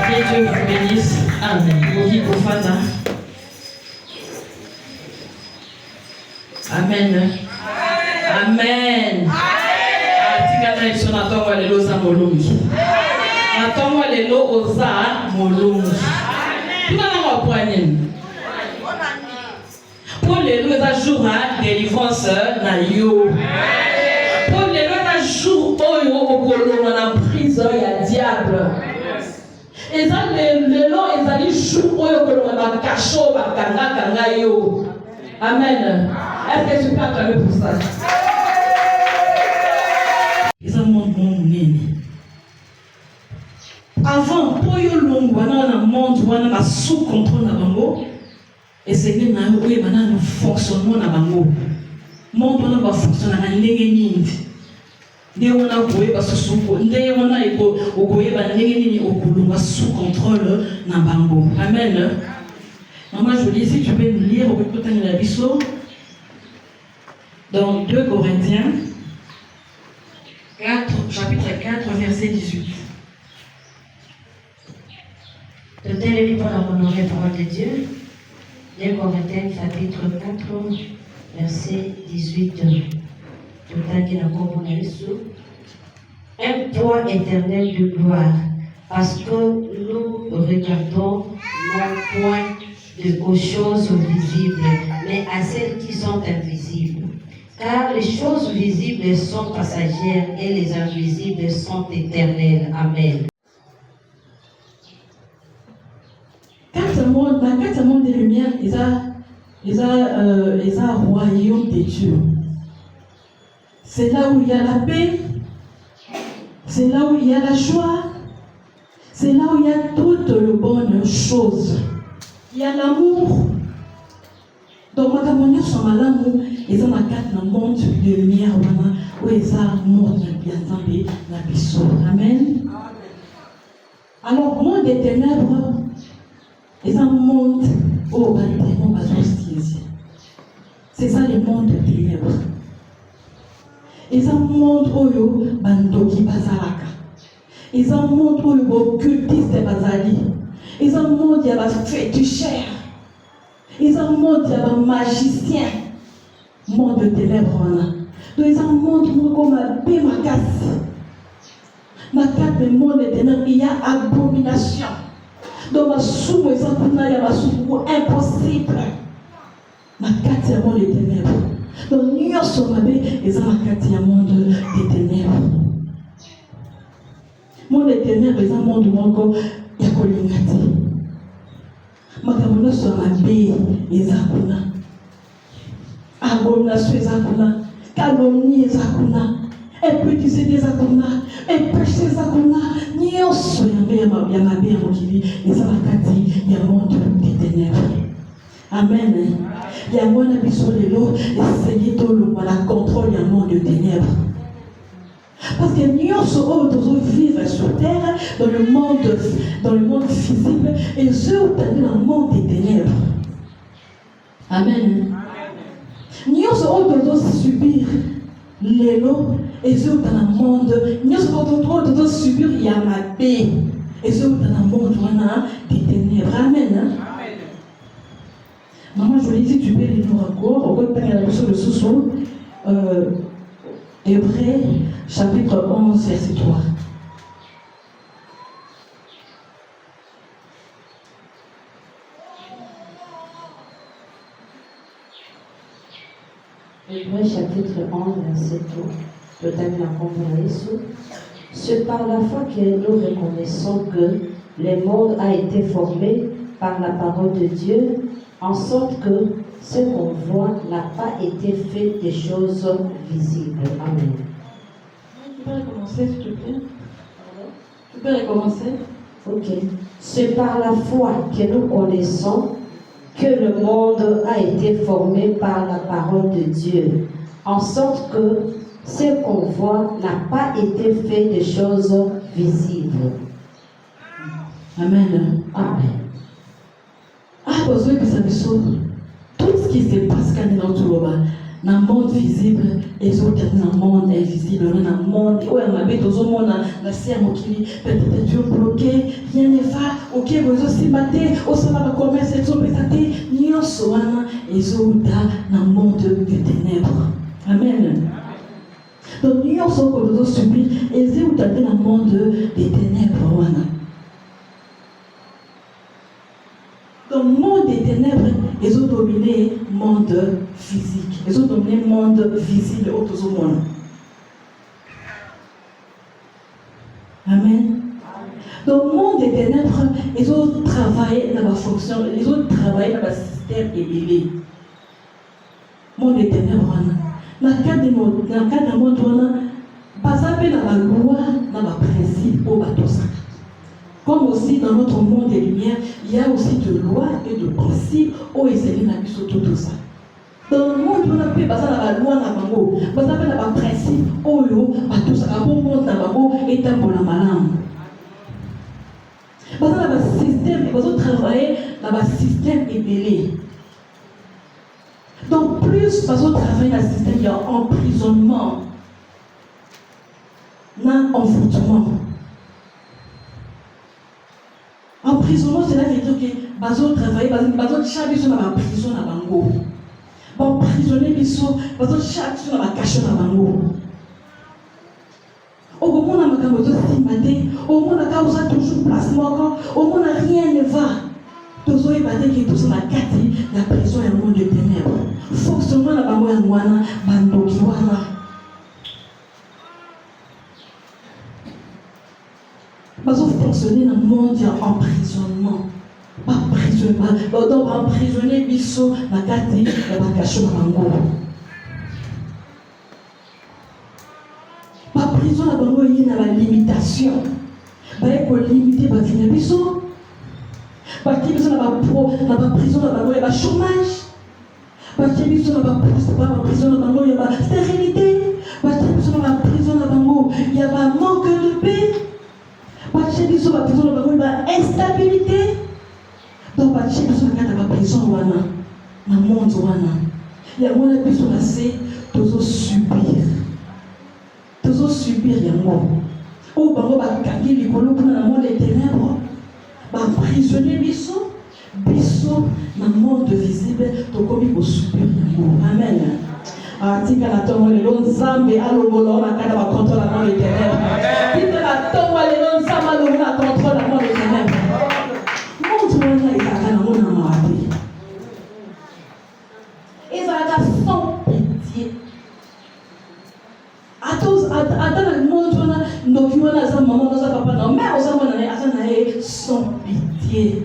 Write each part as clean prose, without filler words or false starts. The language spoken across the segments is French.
Que Dieu vous bénisse. Amen. Amen. Amen. Atikana iso na tongo lelo za molungi. Na tongo lelo oza molungi. Tuna na mapwanye. Pour lelo eza jour à délivrance na yo. Pour lelo eza jour oyo okolonga na prison ya diable. Eza lelo ezali jour oyo okolonga na kasho bakanga yo. Amen. Est-ce que tu peux acclamer pour ça? Ils ont montré. Avant, pour yo longo, on a monde, on a sous contrôle na bango. Et c'est que na yo oui, maintenant nous fonctionnons na bango. Monde on va fonctionner na ndenge nini. Ndé on a boye ba sous ndé on a eko okoye ba ndenge nini okulunga sous contrôle na bango. Amen. Maman Jolie, si tu peux nous lire au côté de la Bisso. Dans 2 Corinthiens 4, chapitre 4, verset 18. De tels livres pour la honorée parole de Dieu. 2 Corinthiens chapitre 4, verset 18. Un poids éternel de gloire, parce que nous regardons non point aux choses visibles, mais à celles qui sont invisibles. Car les choses visibles sont passagères et les invisibles sont éternelles. Amen. Quatre mondes des lumières, ils ont royaume de Dieu. C'est là où il y a la paix, c'est là où il y a la joie, c'est là où il y a toutes les bonnes choses. Il y a l'amour. Donc, ma camarade sur ma l'amour, ils ont ma carte dans le monde de lumière, où ils ont monde bien tombé, la biseau. Amen. Alors, monde des ténèbres, ils ont un monde où les démons vont se. C'est ça le monde des ténèbres. Ils ont un monde où bandoki bazalaka. Ils ont un monde où occultiste bazali. Ils ont un monde où il y a la fétichère. Ils ont un monde où il y a un magicien. Monde de ténèbres. Donc ils ont un monde où comme un bémacasse. Dans le cadre du monde des ténèbres, il y a abomination. Dans ma soupe, il y a ma soupe impossible. Dans le cadre du monde des ténèbres. Donc nous sommes ils ont un cadre du monde des ténèbres. Monde des ténèbres, ils ont un monde où il y a Kolingati. Makamono sur ma baie, les akuna. Abomination, les akuna. Calomnie, les akuna. Et puis tu sais des akuna. Et péché, les akuna. Nyoso, il y a ma baie, les akati, il y a un monde des ténèbres. Amen. Il y a un monde qui sont les lots, et c'est qui la contrôle, il y a un monde de ténèbres. Parce que nous sommes vivre sur terre, dans le monde physique, et ceux dans le monde des ténèbres. Amen. Nous sommes subir les lots, et ceux dans le monde, nous sommes subir Yamapé, et ceux dans le monde des ténèbres. Amen. Maman Jolie, si tu peux les nous encore, on peut parler la chose de sous-sol. Hébreux, chapitre 11, verset 3. Hébreux, chapitre 11, verset 3. C'est par la foi que nous reconnaissons que le monde a été formé par la parole de Dieu, en sorte que ce qu'on voit n'a pas été fait des choses visibles. Amen. Tu peux recommencer, s'il te plaît? Tu peux recommencer? Ok. C'est par la foi que nous connaissons que le monde a été formé par la parole de Dieu, en sorte que ce qu'on voit n'a pas été fait des choses visibles. Amen. Amen. Ah, besoin que ça me sauve. Tout ce qui se passe quand on est dans tout le monde, dans le monde visible, les autres dans le monde invisible, dans le monde où on habite aux hommes, dans le ciel, peut-être Dieu bloqué, rien ne va, ok, vous aussi battez, au sommet de commerce, et tout, mais nous sommes les autres dans le monde des ténèbres. Amen. Donc nous sommes les autres subis, et les autres dans le monde des ténèbres. Dans le monde des ténèbres, ils ont dominé le monde physique. Ils ont dominé le monde visible autour du monde. Amen. Dans le monde des ténèbres, ils ont travaillé dans la fonction, ils ont travaillé dans le système élevé. Le monde des ténèbres, dans le cadre du monde, pas dans la loi, dans le principe, au bateau sacré. Comme aussi dans notre monde des lumières, il y a aussi de lois et de principes où ils sont tout ça. Dans le monde, on a pu passer la loi, on a pu principe où tout ça, on monde et pour la malade. Parce que le système, ils ont travaillé dans le système ébélé. Donc, plus parce qu'on travaille dans le système, il y a emprisonnement, non envoûtement. Emprisonnement, c'est là que bazo travailler, bazo chaque jour dans la prison na bango. Bon prisonnier biso, bazo chaque jour dans la cachette na bango. Au moment où on a makambo to simate, au moment où on a toujours place moko, au moment où rien ne va. Tozo ebate que tout ça na kati la prison et le monde des ténèbres. Fonctionnement na bango ya ngwana, bandoki wana. Parce que fonctionner dans le monde, il y a emprisonnement. Pas emprisonnement. Donc, emprisonner biso, la kati, la bakasho na bango. Pas prison na bango, il y a la limitation. Bah, il faut limiter la vie biso. Bah, qui biso na ba prison na bango, il y a le chômage. Bah, qui biso na ba prison na bango, il y a la stérilité. Bah, qui biso na ba prison na bango, il y a le manque de paix. Parce que nous avons besoin de instabilité. Donc, parce que nous avons besoin de dans le monde. Il y a besoin de subir. De subir. Il y a ou dans le monde des ténèbres, emprisonner biso dans le monde visible, pour subir. Amen. Tika na tongo lelo nzambe alobolo na kana ba contrôle la monde des ténèbres. Tika na tongo lelo nzambe alobolo na contrôle la monde des ténèbres. Montre wana ezaka na mona mawati. Ezaka sans pitié. Ata na montre wana ndoki wana za maman za papa na mais oza mona na asa na sans pitié.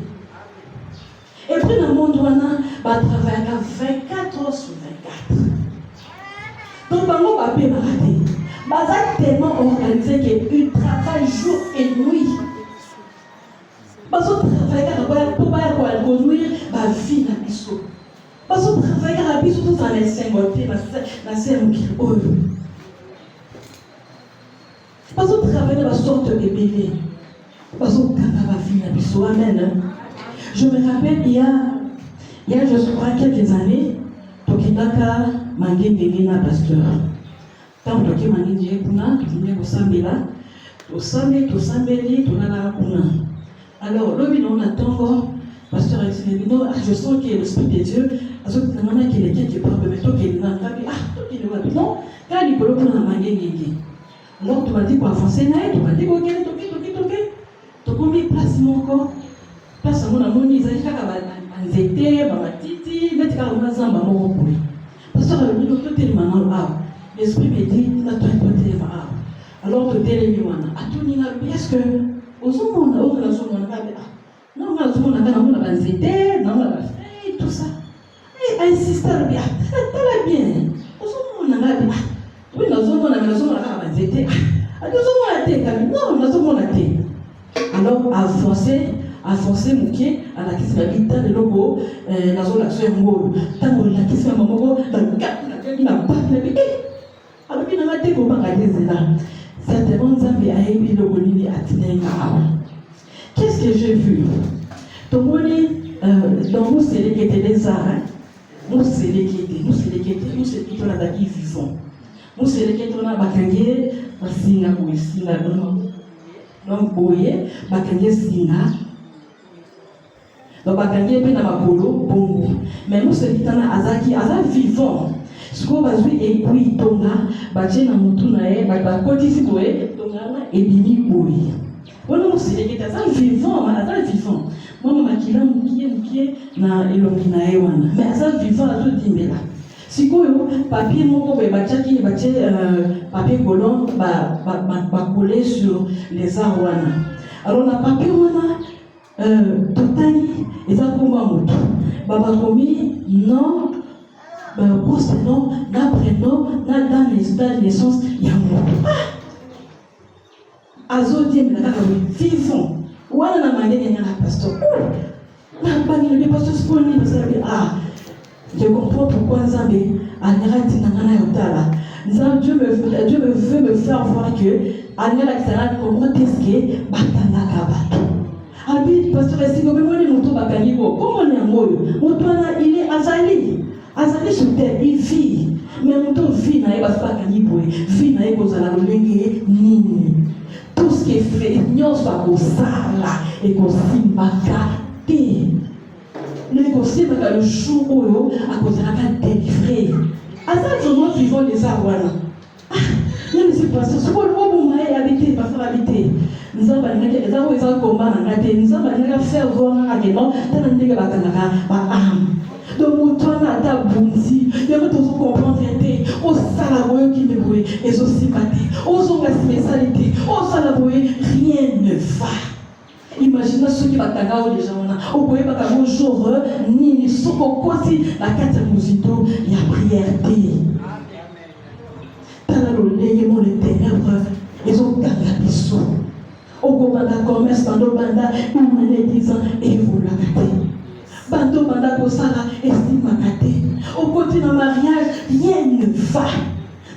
Et puis dans le monde wana ba travailler 24 heures sur 24. Donc, bango papier maladie. Baza tellement organisé qu'ils travaillent jour et nuit. Parce qu'on travaille pour pas conduire ma vie dans biso. Parce qu'on travaille à biso tout en les 50 na serre qui ouvre. Parce qu'on travaille dans la sorte de bébé. Parce qu'on travaille ma vie dans biso. Amen. Je me rappelle il y a je crois quelques années. Tokindaka mangende na pasteur. Tant que mangende kuna tuné ko sambela, to sambeli tunana kuna. Alors le bino na tongo pasteur a dit non, je sens que l'esprit de Dieu parce que nana qui est quelqu'un qui parle mais toi qui est là toi qui est là non, quand il peut kuna mangende. Alors tu m'as dit pour avancer naï, tu m'as dit OK, toki. To combien place mon corps? Place mon amoni izalika ka nzete ba matiti netika ka mazamba moko boy. Pasteur a dit que tu es maintenant là. L'esprit me dit na toi tu es là. Alors tu es là wana. Atuni na est-ce que ozomona na zomona ka non na zomona ka na mona nzete na mona tout ça. Et insiste bien. Très bien. Ozomona na ba. Oui na zomona ka nzete. Azomona te ka non na zomona te. Alors avancer muke alakisi babita leloko nazo l'action ngolo tango lakisi mamoko na baki na bi alobi na ngate ko banga là. Certainement nzambe ayebi loko nini atinenga awa. Qu'est-ce que j'ai vu? Tomoni dans mon série qui était des arts Nous sélectons on a des vivants. Nous sélectons on a bakangé, basinga boisinga non boye, bakangé singa. Donc bakangé pe na makolo bongo. Mais nous sélectons azaki vivant. Ce qu'on va jouer et puis tonga, bache na mutu na e, bakoti si boye, tonga na ebimi boye. Voilà nous sélectons vivant. Moi, je suis na elongi na ewana. Mais ça vivant à tout dimbela. Si quoi papier moko bachaki papier collant collé sur les arwana. Alors na papier wana totali eza komba moto. Baba komi non poste non na prénom na date de naissance ya moto. Azo dimbela ka vivant. Wana na mangene na pasteur. Le pasteur Sponi, je comprends pourquoi Nzambe Anirati Nangana Yotala. Dieu veut me faire voir que Anirati Nangana comment est-ce que Batana Kabato. Abi pasteur est-ce que moi les motos bakanigo comment on est amoureux. Motoana il est azali sur terre il vit mais moto vit na eba bakanibo vit na eba zala lolenge nini. Tout ce qui est fait, nous sommes au sala et au simbaka. Le jour où à cause de la délivré. À ça, je vois vivant les arwana. Non, mais c'est pas ça. Ce qu'on a habité, pas faire habiter. Nous avons un combat, nous avons faire voir un agrément, nous avons donc, on a ta bounzi, il y a tout ce qu'on comprend, au salaboye qui me bouille, et aussi batté, aux hommes spécialité, au salaboye, rien ne va. Imaginez ceux qui battent les gens, au boye battent un jour, ni ce qu'on considère la carte de musito, il y a prière. T'as le léguement les ténèbres, ils ont gagné la biseau. Au Gobanda commerce, dans le banda, ils me disent, et vous l'avez. Bando banda kosala estime makate. Au côté d'un mariage, rien ne va.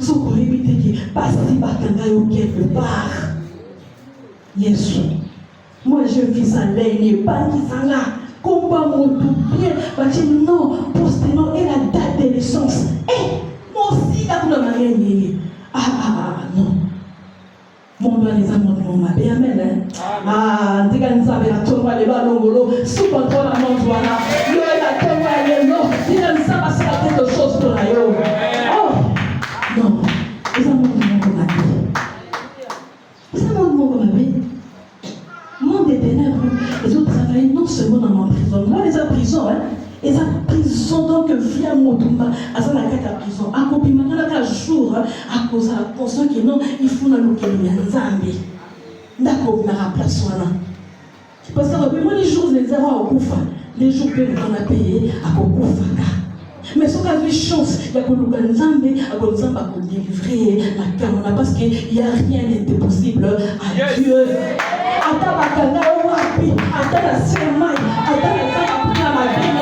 Zoko répété que passi bakanga yo quelque part. Yesu. Moi je vis à l'aîné, pas qui s'en a. Combat mon tout bien. Parce que non, poste non et la date de naissance. Eh, moi aussi, là, pour le mariage. Non. Mon doigt les amours de mon mari, amen. Ah, dès qu'on savait la tombe, les ballons, sous contrôle à mon doigt là. Le la tombe, elle est non. Dès qu'on savait c'est quelque chose pour la yo. Oh, non. Les amours de mon mari. Les amours de mon mari. Monde des ténèbres, les autres travaillent non seulement dans l'emprisonnement, les prisons, hein. Et ça prison donc via Motumba, à ça la prison. À copie maintenant la jour à cause de la conscience que non, il faut na loquer le Nzambe. D'accord, na remplace là. Parce que moi les jours les erreurs au Koufa, les jours que on a payé à Koufa. Mais ce cas de chance, il y a que le Nzambe à cause Nzambe à délivrer la caméra parce qu'il y a rien d'impossible à Dieu. Ata bakanga wapi, ata la semai, ata la femme ma vie.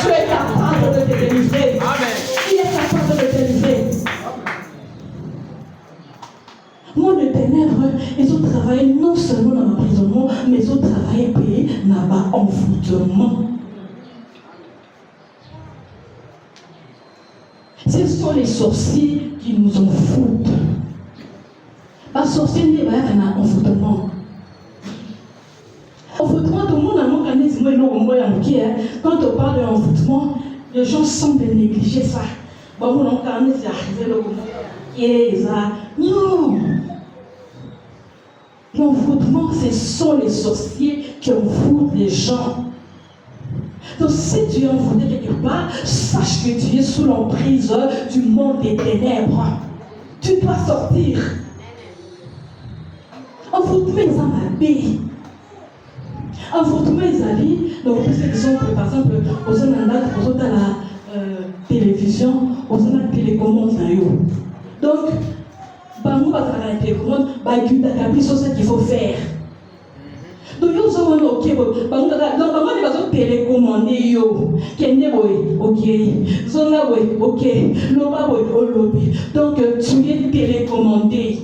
Tu es capable de te délivrer. Amen. Il est capable de te délivrer. Monde de ténèbres, ils ont travaillé non seulement dans l'emprisonnement, mais ils ont travaillé payé là-bas en envoûtement. Ce sont les sorciers qui nous envoûtent. Pas sorcier n'est pas un envoûtement. Envoûtement, tout le monde a manqué quand on parle d'envoûtement, les gens semblent négliger ça. Bon, on a arrivé le non. L'envoûtement, ce sont les sorciers qui envoûtent les gens. Donc, si tu es envoûté quelque part, sache que tu es sous l'emprise du monde des ténèbres. Tu dois sortir. Envoûtement, ça m'a bé. Envoûtement, ils allaient, donc, par exemple, aux autres à la télévision, aux autres à la télécommande. Donc, nous va faire la télécommande, c'est ce qu'il faut faire. Donc, nous sommes ok, donc, nous allons télécommander, ok, zona, ok, loba, lobby. Donc, tu es télécommandé.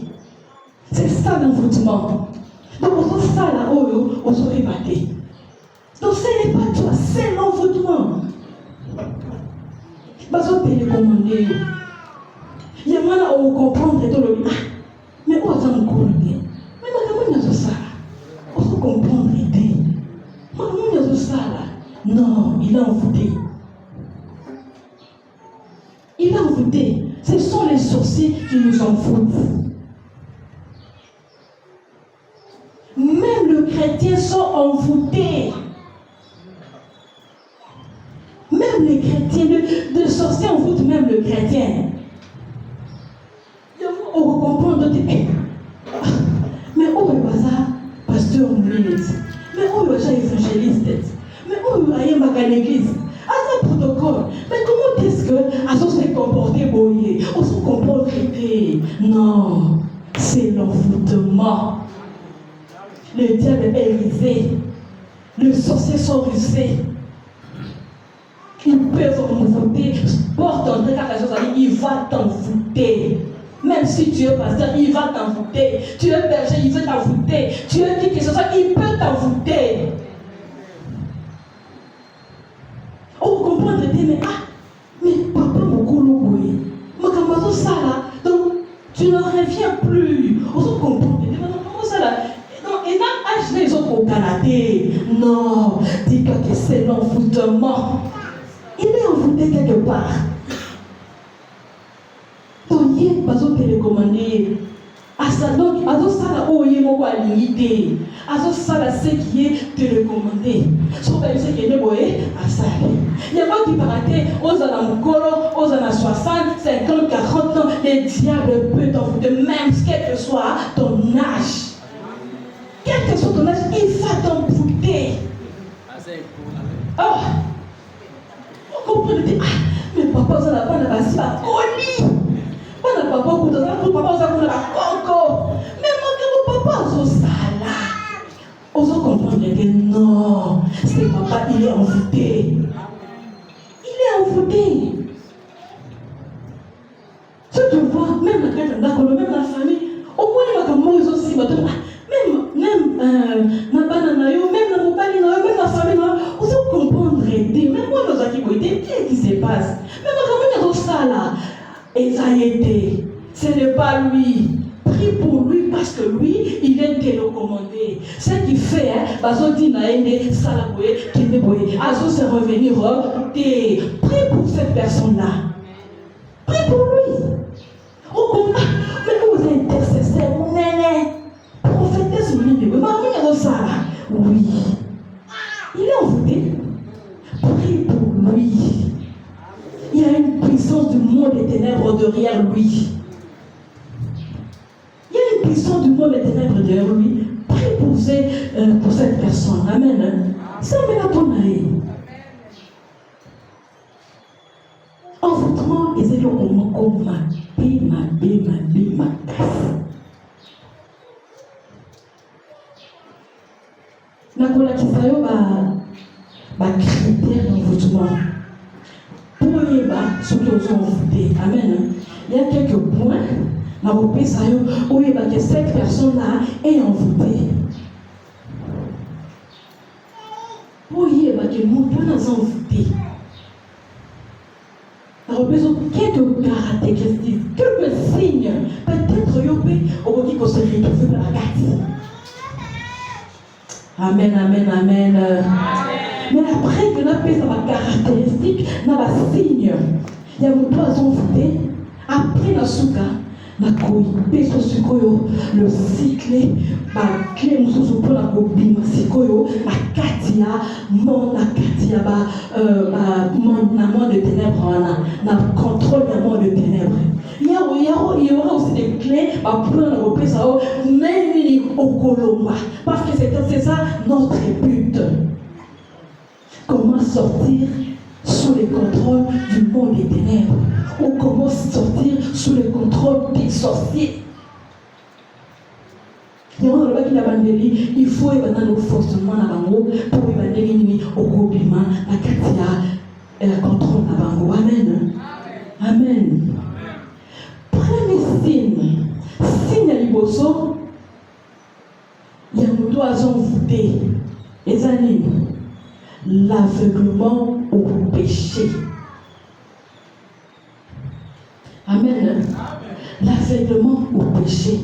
C'est ça l'envoûtement. Donc, on ça là, on se rébattait. Donc ce n'est pas toi, c'est l'envoûtement. Bazo télécommandé. Il y a mal à comprendre tout le monde. Mais où est-ce qu'on comprend? Mais comment est-ce ça? On se comprendre idée. Comment est-ce ça là? Non, il a envoûté. Il a envoûté. Ce sont les sorciers qui nous envoûtent. Même les chrétiens sont envoûtés. Même les chrétiens, de sorciers envoûtent même le chrétien. On comprend d'autres. Mais où est ça, pasteur Moulins? Mais où est ça, évangéliste? Mais où est ça, l'église? À ce protocole. Mais comment est-ce que se comporter boyer? On se comporte traité? Non, c'est l'envoûtement. Le diable est rusé. Le sorcier sont rusés. Il peut t'envoûter. Porte en train quelque chose à dire, il va t'envoûter. Même si tu es pasteur, il va t'envoûter. Tu es berger, il veut t'envoûter. Tu es qui que ce soit, il peut t'envoûter. On comprend de dire, mais papa mon goulou, mais comment ça là? Donc tu ne reviens plus. On se comprend de dire, mais comment ça là? Et dans les autres au Canada, non, dis-toi que c'est l'envoûtement. Il est envoûté quelque part. Donc, il n'y a pas de télécommandé. Donc, à ça, là, il y a une limité. À ça, là, c'est qui est télécommandé. Sauf que c'est qui est à ça. Il y a pas qui paraît aux anamukolo, aux années 60, 50, 40 ans, les diables peuvent t'envoûter, même quel que soit ton âge. Quel que soit ton âge, il va t'envoûter. Oh! On comprend de dire, mais papa, ça n'a pas la colis. Pas papa, papa, ça n'a pas coco. Mais mon papa, ça là. On se comprend que non, c'est papa, il est envoûté. Il est envoûté. Si tu vois, même la famille, au moins, ils aussi, même la famille, on se comprendre, même moi, nous avons dit, qu'est-ce qui se passe? Même quand on ça là, et ça a été, ce n'est pas lui. Prie pour lui parce que lui, il est télécommandé. Ce qu'il fait, Bazodi Naende, Salaboué, Kindeboé, Azo se revenir, prie pour cette personne-là. Prie pour lui. Oh, mais vous intercessez, mon néné. Prophétesse, mon néné. Oui. Il est envoûté. Prie pour lui. Il y a une puissance du monde des ténèbres derrière lui. Il y a une puissance du monde des ténèbres derrière lui. Prie pour cette personne. Amen. C'est un mélatonné. Envoûtement, et c'est le moment comme ma nakolakisa yo critère d'envoûtement. Pour ceux qui ont envoûté. Amen. Il y a quelques points. Que cette personne-là est envoûtée. Pour que nous sommes envoûtés. Quelques caractéristiques, quelques signes. Peut-être qu'on se retrouve dans la gâte. Amen, amen, amen. Mais après que nous avons des caractéristiques, nous avons des signes. Il y a des poissons envoûtés. Après la souka, le cycle, la clé, nous pour la bobine, la katia, mon de ténèbres, le contrôle du monde de ténèbres. Il y aura aussi des clés pour prendre le ça, même au Colomba. Parce que c'est ça notre but. Comment sortir sous le contrôle du monde des ténèbres, ou comment sortir sous le contrôle des sorciers. Il faut évaluer forcément la bango pour évaluer au gouvernement, la katia et la contrôle la bango. Amen. Amen. Premier signe à liboso, il y a un oiseau envoûté. Les animaux. l'aveuglement au péché. Amen. L'aveuglement au péché.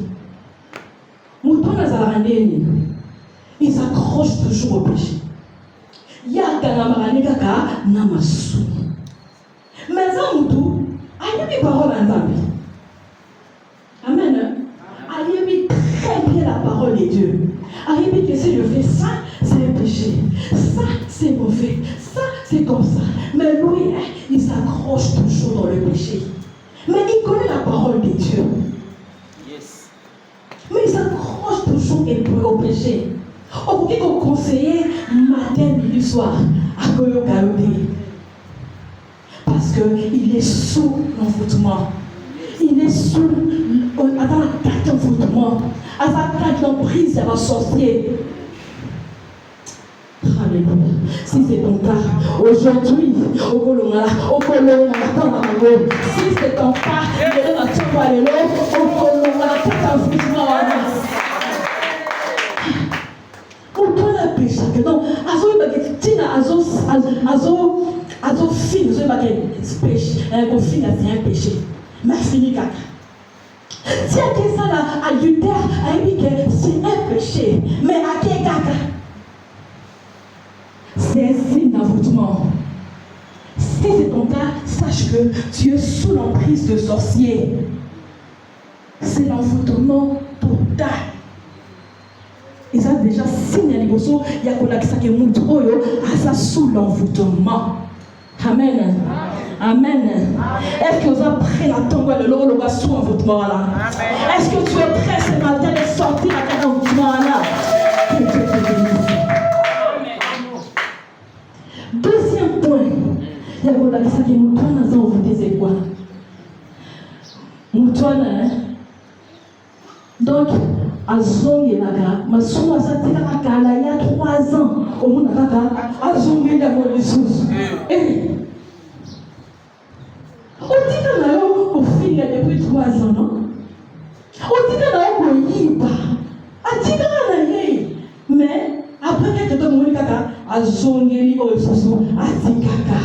Il s'accroche toujours au péché. Il y a un kaka namasu. Mais ça, Moutou, il y a des paroles en Zambie. Amen. Il y a très bien la parole de Dieu. Il y a que si je fais ça, c'est un péché. Ça, c'est mauvais. Ça, c'est comme ça. Mais lui, il s'accroche toujours dans le péché. Mais il connaît la parole de Dieu. Yes. Mais il s'accroche toujours au péché. Au bout qu'on conseiller matin, midi, soir, à Goyo Gaoudi. Parce qu'il est sous l'envoûtement. Il est sous l'attaque d'envoûtement. À l'attaque d'emprise, il y a un sorcier. Alléluia. Si c'est ton cas, aujourd'hui, au Colomala, si c'est ton cas, il y a un au Colomala, pour toi, la péché, donc, azo fini, c'est un péché. Mais fini caca. Si à qui ça là, adultère, c'est un péché. Mais à qui caca? C'est un signe d'envoûtement. Si c'est ton cas, sache que tu es sous l'emprise de sorciers. C'est l'envoûtement total. Et ça déjà signe à l'émotion, il y a qu'on a qui montre à ça sous l'envoûtement. Amen. Amen. Est-ce que vous êtes prêts à tomber le lot de sous l'envoûtement là? Est-ce que tu es prêt ce matin de sortir à cet envoûtement là? Que Dieu te bénisse. Deuxième point, il y a qu'on a qui montre à ça envoûté c'est quoi? Moutouana, donc, à Zong et Laga, ma souma ça tira à Kala il y a 3 ans, au monde à Zong et Laga de sous. On dit que là, au fil depuis 3 ans, non? On dit que là, on y va. À dire que là, mais après quelques temps, on dit à Zong et Laga de sous, à Tikaka.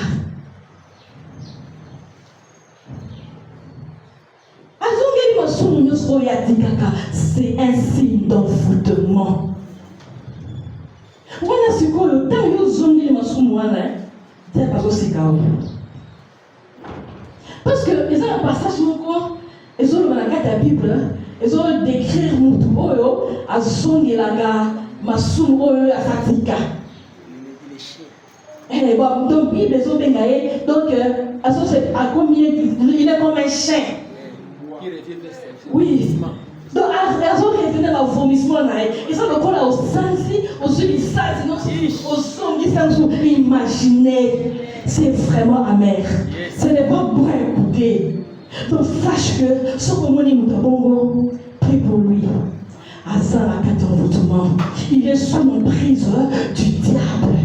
C'est un signe d'envoûtement. Voilà ce que le temps où ils ont dit c'est pas aussi calme. Parce que ils ont un passage ils ont la Bible, ils ont décrit Moutou à Zongi Laga, Masum à Satika. Et bon, donc Bible ils ont bégaye, donc à combien il est comme un chien. Oui. Donc, elles ont révélé le vomissement. Ils ont le corps au sens, aux yeux du sens, aux sons du sens. Imaginez, c'est vraiment amer. Ce n'est pas bon à écouter. Donc, sache que ce que mon Moutabongo, prie pour lui. Azara Katanvoutouma, il est sous l'emprise du diable.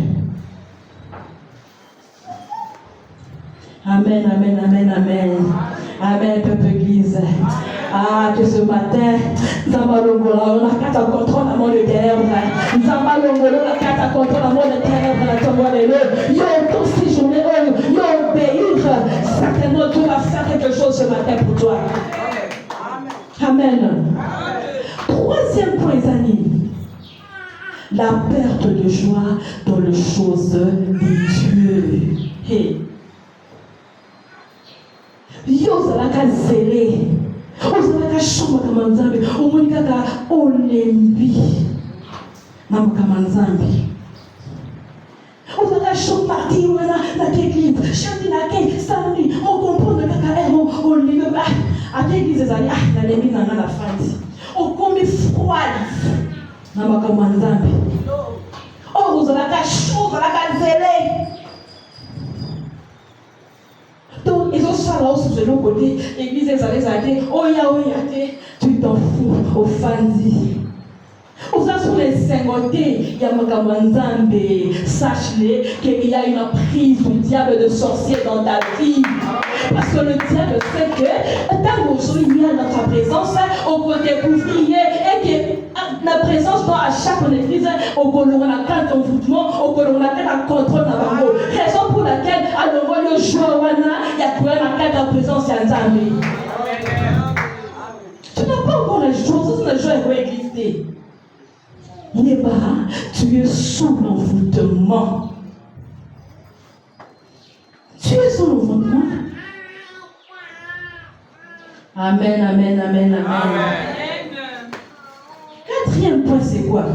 Amen, amen, amen, amen. Amen, peuple église. Ah, que ce matin, Zamalongola, on a 4 contre l'amour de ténèbres. Zamalongola, on a 4 contre l'amour de ténèbres. La tombe de l'eau. Yo, tous ces journées, yo, obéir. Certainement, Dieu va faire quelque chose ce matin pour toi. Amen. Troisième point, Zani. La perte de joie dans les choses de Dieu. Hey. Yo zalaka zélé, ozalaka shoma kama nzambe, omoni kaka olembi na kama nzambe. Ozalaka shoma parti wana na l'église, chanter na ke samedi, on comprend kaka olembi à l'église ezali na lembi na la fête. On comme froid na kama nzambe. Oh ozalaka shoma, ozalaka zélé. Donc, ils ont ça là aussi de l'autre côté. L'église est allée, tu t'en fous, au fandi. Aux sur les cinquantés, il y a Makamanzambe. Sache-le qu'il y a une prise du diable de sorcier dans ta vie. Parce que le diable sait que tant qu'aujourd'hui il y a dans ta présence, on peut découvrir et que La présence doit à chaque église, au colon la carte d'envoûtement, au colon la carte de contrôle d'abord. Raison pour laquelle, à l'envoi le jour, il y a quoi la carte de présence à Nzambi. Tu n'as pas encore les jours, c'est le jour où exister. N'est pas, tu es sous l'envoûtement. Tu es sous l'envoûtement. Amen, amen, amen, amen. Quatrième point, c'est quoi?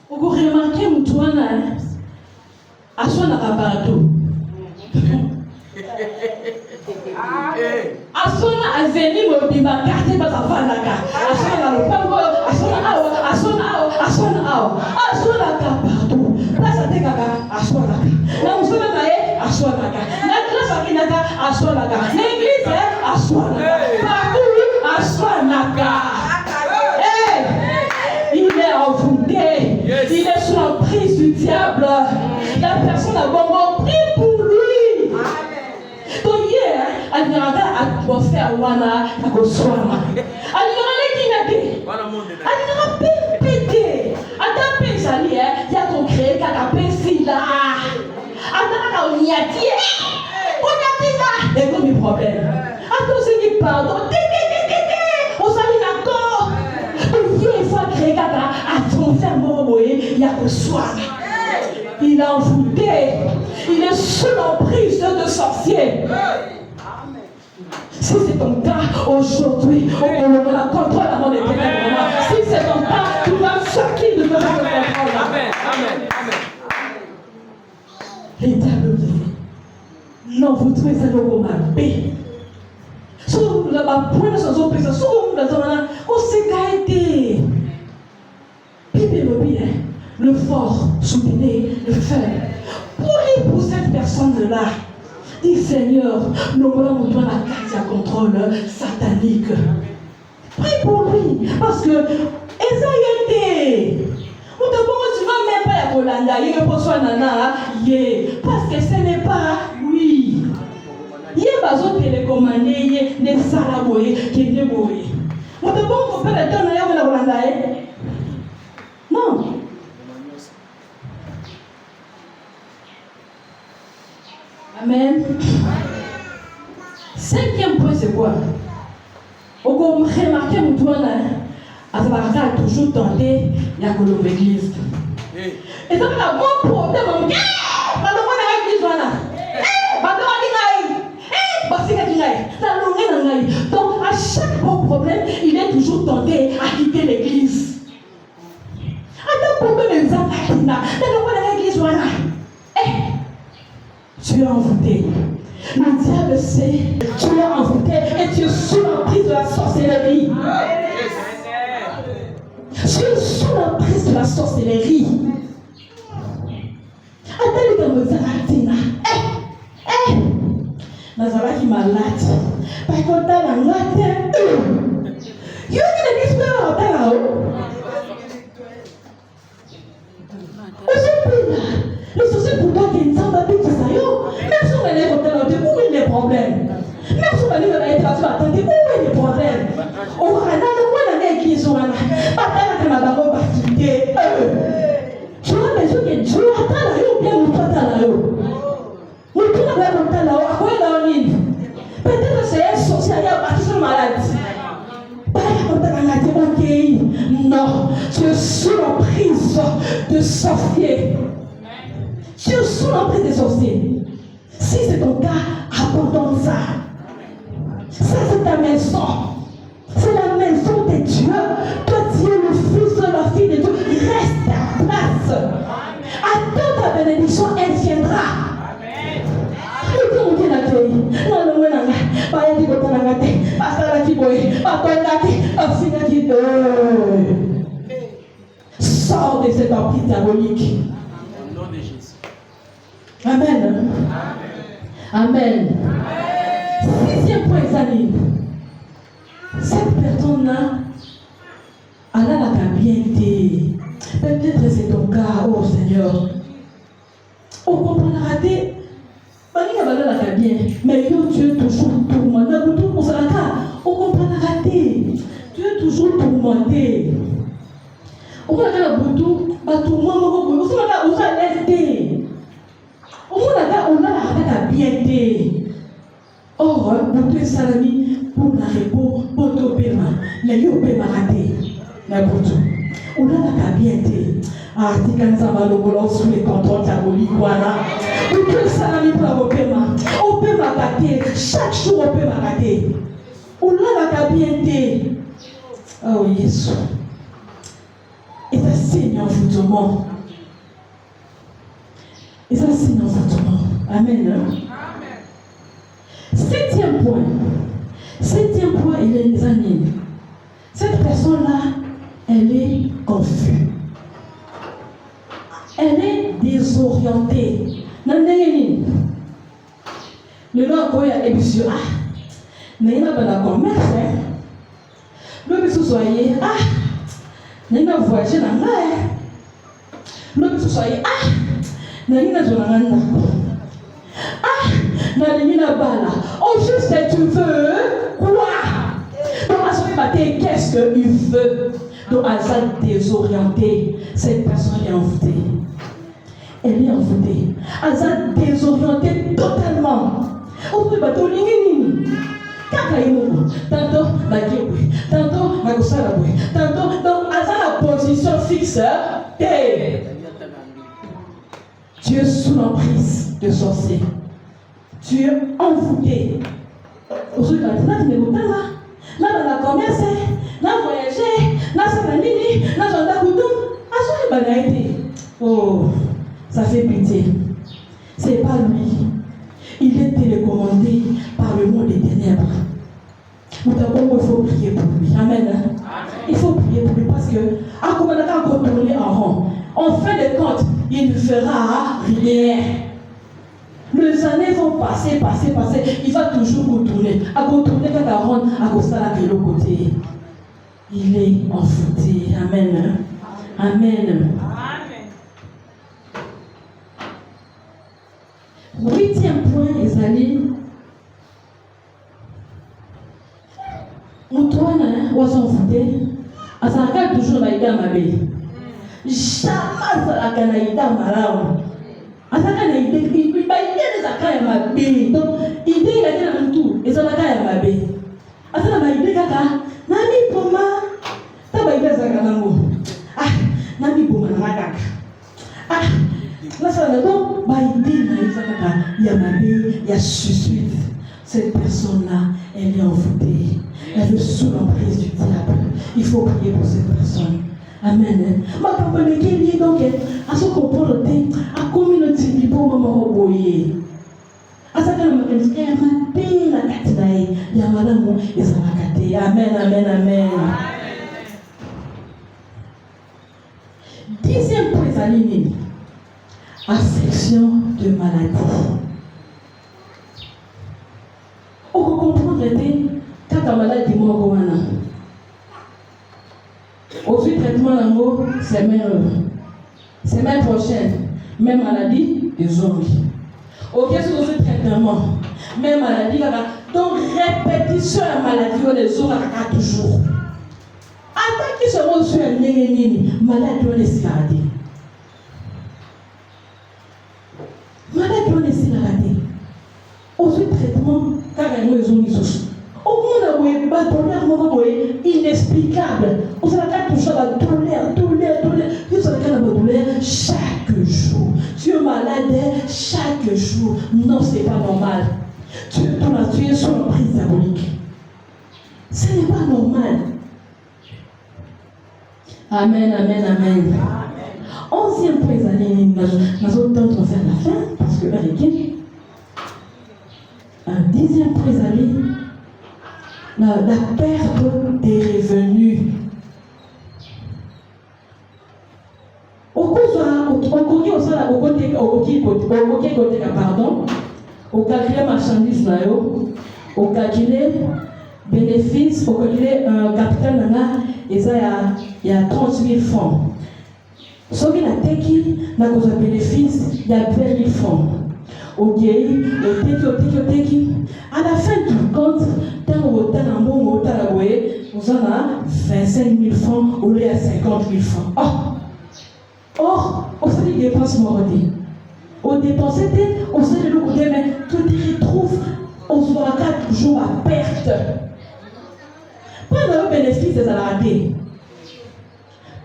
Vous remarquez, Moutouana, à son appareil. À son aveni, me bima, carte pas à faire la carte. À son alopango, à son partout. Là, ça te caca, à son la carte. Là, on se met à son la carte. La classe à Kinaka, à son la carte. L'église, à son la carte. Partout, à son la carte. Il est envoûté. Il est sous l'emprise du diable. La personne a bon pris pour lui. Donc hier, elle n'y a pas atmosphère wana à Goswana. Elle n'y aura pas qui elle n'y aura pas pété. À ta paix, il y a ton créé qu'à ta paix, c'est là. À ta paix, on y a dit. On y a dit là. Il y a comme des problèmes. À tous ceux qui parlent, on s'en est d'accord. Il faut créer qu'à atmosphère, il y a Goswana. Il est envoûté. Il est sous l'emprise de sorciers. Si c'est ton cas aujourd'hui, on la contrôle avant les ténèbres. Si c'est ton cas, tu vas sortir de ton contrôle. Amen. Amen. Amen. Les diables l'envoûté, c'est le mot ma paix. Sur la point de son oppression, sur la zone, on s'est gâté. Le fort, soutenez le faible. Priez pour cette personne-là. Dis Seigneur, nous voulons la carte à contrôle satanique. Prie pour lui. Parce que, Esaïe, on te dit, tu vas même pas à Bolanda, il est pour soi, nana, parce que ce n'est pas lui. Il y a besoin de télécommander, des salamoyés, qui est débourré. On te dit, on peut le donner à Bolanda. Non. Amen. Cinquième point, c'est quoi? On peut remarquer que nous avons toujours tenté la l'église. Et ça, c'est un bon problème. Donc, à chaque bon problème, il est toujours tenté à quitter l'église. Tu es envoûté. Le diable sait, tu es envoûté et tu es sous l'emprise de la sorcellerie. Tu es sous l'emprise de la sorcellerie. Attends, comme vous êtes Nazara qui malade. Par contre, la malade. Il y a une espérance là-haut. Les sorciers pour toi qui ne savent pas tout ça, même si on est là, où est les problèmes? Même si on est là, où est les problèmes? On va dans l'église, on va dans l'activité. Tu as besoin que Dieu attend là-haut, ou bien nous attend là-haut. Nous attend là-haut, à quoi il est en ligne? Peut-être que c'est un sorcier qui est malade. Non, tu es sous l'emprise de sorciers. Tu es sous l'emprise des sorciers. Si c'est ton cas, abandonne ça. Ça, c'est ta maison. C'est la maison de Dieu. Toi, tu es le fils de la fille de Dieu. Reste à place. Attends ta bénédiction, elle viendra. Sors de cette emprise diabolique. Au nom de Jésus. Amen. Amen. Sixième point, Zani. Cette personne-là, elle a la bien été. Peut-être c'est ton cas, oh Seigneur. On comprendra des. Mais Dieu est toujours tourmenté. On comprendra des. Dieu est toujours tourmenté. On va faire un bouton, on va l'aider. On a la bienté. Or, bouton et salami, pour la réponse, pour ton paiement. Mais il y a un paiement raté. Mais bouton. On a la bienté. Ah, si quand ça va le boulot sous les contrôles, ça va voilà. Bouton et salami pour la paiement. On peut m'arrêter. Chaque jour, on peut m'arrêter. On a la bienté. Oh, Jésus. Et ça signe en foutement. Et ça signe en foutement. Amen. Amen. Septième point, il est les amis. Cette personne-là, elle est confuse. Elle est désorientée. Le nom quoi est émission. Ah, mais il n'a pas de commerce. Le bisou soyez. Ah, il n'a pas voyagé dans l'air. Le bisou soyez. Ah, il n'a pas joué dans l'air. Ah, il n'a pas là. Oh, juste que tu veux quoi? Donc, à ce moment, qu'est-ce qu'il veut? Donc, à ça désorienté, cette personne est envoûtée. Elle est envoûtée. À ça désorientée totalement. On peut battre l'ingénie. Tantôt, tantôt, tantôt, donc, à ça la position fixe, tu es sous l'emprise de sorcier. Tu es envoûté. Aujourd'hui, là, tu n'es pas là. Là, dans la commerce, là, voyager, là, c'est la nini, là, j'en ai couteau. Ah, ça, c'est banalité. Oh, ça fait pitié. C'est pas lui. Il est télécommandé par le monde des ténèbres. Nous il faut prier pour lui. Amen. Il faut prier pour lui parce que, à comment on a retourné en rond. En fin de compte, il ne fera rien. Les années vont passer. Il va toujours retourner. À retourner quand la ronde, à cause de l'autre côté. Il est envoûté. Amen. Amen. Huitième point, Esalie. Antoine, on s'en foutait. À sa carte, toujours la ida mabé. Jamais ça la canaïda malao. À sa carte, il y a des accords à mabé. Donc, il y a des tout. Et ça la carte à mabé. À sa la idée kaka. Nani poma. T'as idée ça kanamo. Ah, nani poma na kaka. Ah, là ça la donc, idée na ça kaka. Il y a mabé, il y a suicide. Cette personne-là, elle est envoûtée. Elle est sous l'emprise du diable. Il faut prier pour cette personne. Amen. Ma papa me dit donc à ce qu'on prend le thé, à communauté du bon moment au boyer. À ça que le matin, il y a ma paix, la catinaï, il y a madame, et ça va cater. Amen, amen, amen. Dixième point, les amis, affection de maladie. On peut comprendre quand la maladie est morte. Aujourd'hui, traitement d'ango, semaine prochaine, même maladie, des zombies. Ok, c'est aussi traitement, même maladie, donc répétition de la maladie, on les aura toujours. Attends qu'ils seront sur un nénéni, maladie, on les sigarder. Maladie, on les sigarder. Aujourd'hui, traitement, carrément, ils ont mis sous. Au monde où il va donner un moment inexplicable. On se la touche à la douleur. Tu se la douleur chaque jour. Tu es malade chaque jour. Non, ce n'est pas normal. Tu es sur l'emprise diabolique. Ce n'est pas normal. Amen, amen, amen. 11e point, nous allons faire la fin parce que là, il est un 10e point, la perte des revenus. Au calculer marchandise, au calculer bénéfice, au calculer capital, il y a 30 000 francs. Ce qui est un bénéfice, il y a 20 000 francs. Ok, à la fin du compte, nous avons 20 25 000 francs au lieu de 50 000 francs. Or, on s'est dit dépenses morales. On dépensait, on s'est dit le côté, mais tout y retrouve, on se voit toujours à perte. Pas dans le bénéfice des ratés.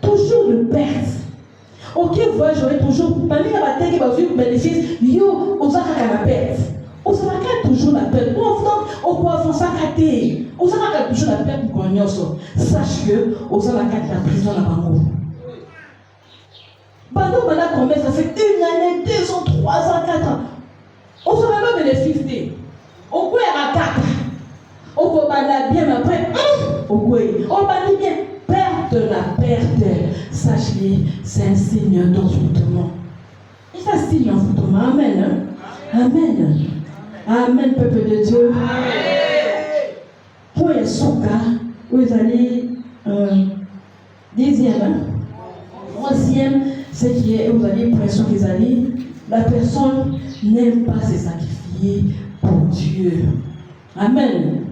Toujours de perte. Ok, voilà, j'aurais toujours, malgré la bataille qui va avoir bénéfice, yo, on s'en a la perte. On s'en a toujours la perte. On peut faire ça caté. On s'en a toujours la perte pour qu'on y sache que on s'en a la prison à Bango. Bango, maintenant, combien ça fait 1 année, 2 ans, 3 ans, 4 ans. On s'en a pas bénéficié. On peut à 4. On peut pas bien, mais après, on peut bien. Perte la perte. Sachez, c'est un signe d'envoûtement. Et ça signe d'envoûtement. Amen. Hein? Amen. Amen, peuple de Dieu. Pour les soukas, vous allez, 10e, hein? 3e, c'est qui est, vous allez, pour les soukas, vous allez, la personne n'aime pas se sacrifier pour Dieu. Amen.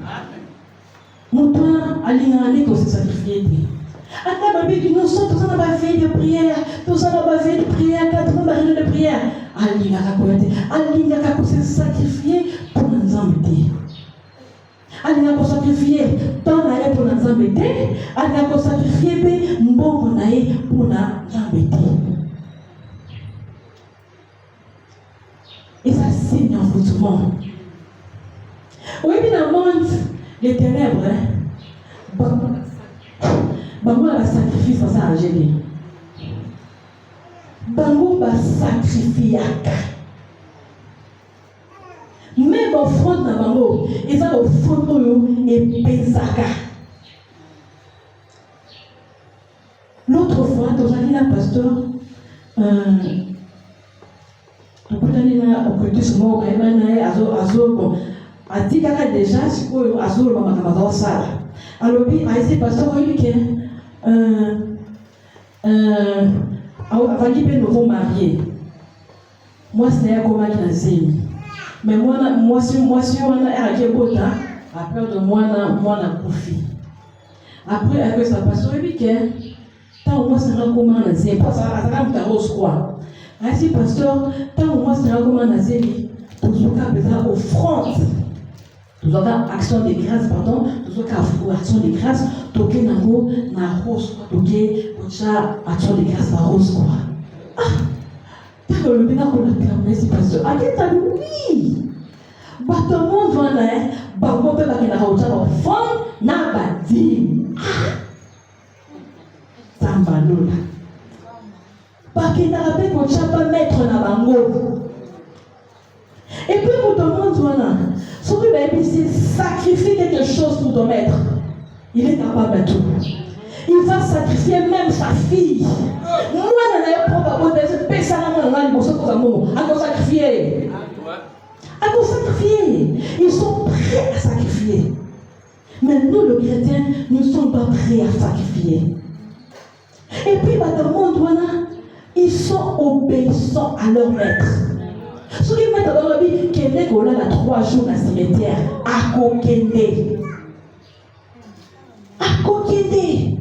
Mon point, allez, qu'on se sacrifier. Attends, mais nous sommes tous en bas fait de prière, tous en bas fait de prière, 4 ans de prière. Allez, se sacrifier pour nous embêter. Allez, sacrifier tant d'aller pour nous embêter. Allez, sacrifier bon pour nous embêter. Et ça signe en foutement. Oui, bien dans le monde, les ténèbres, Bango va sacrifier sans ça à gêner. Bango va sacrifier. Même offrande dans Bango, ils ont offrande et pesaka. L'autre fois, dans un pasteur, a dit qu'il y a déjà ce qu'on a dit dans ça. Alors, il a dit, pasteur, avant qu'ils nous marier. Moi, c'est un comment qui a mais moi, si on a un à peur de moi, on profit. Après, avec sa passion, il dit tant au moins, c'est un comment on a pas ça, ça va me rose quoi. Ainsi, pasteur, tant au moins, c'est un comment on a pour ce cas, besoin offrande. Tout ça, action de grâce, pardon, tout ça, action de grâce, toquer na rose, toquer, action de grâce, na rose, quoi. Ah! T'as le bien qu'on a permis, c'est pasteur. Ah, qu'est-ce que t'as oui? Bah, tout le monde va là, bah, on peut pas qu'il y ait un enfant, n'a pas dit. Ah! Zambalola. Bah, qu'il n'y a pas qu'on ne pas mettre na bango. Et puis, pour tout le monde, voilà. Surtout, c'est sacrifier quelque chose pour ton maître. Il est capable de tout. Il va sacrifier même sa fille. Moi, je n'ai pas de sacrifier. À sacrifier. Ils sont prêts à sacrifier. Mais nous, les chrétiens, nous ne sommes pas prêts à sacrifier. Et puis, dans le monde, voilà, ils sont obéissants à leur maître. Ce qui met dans la vie, qu'il y a 3 jours dans le cimetière, à coquiner. À coquiner.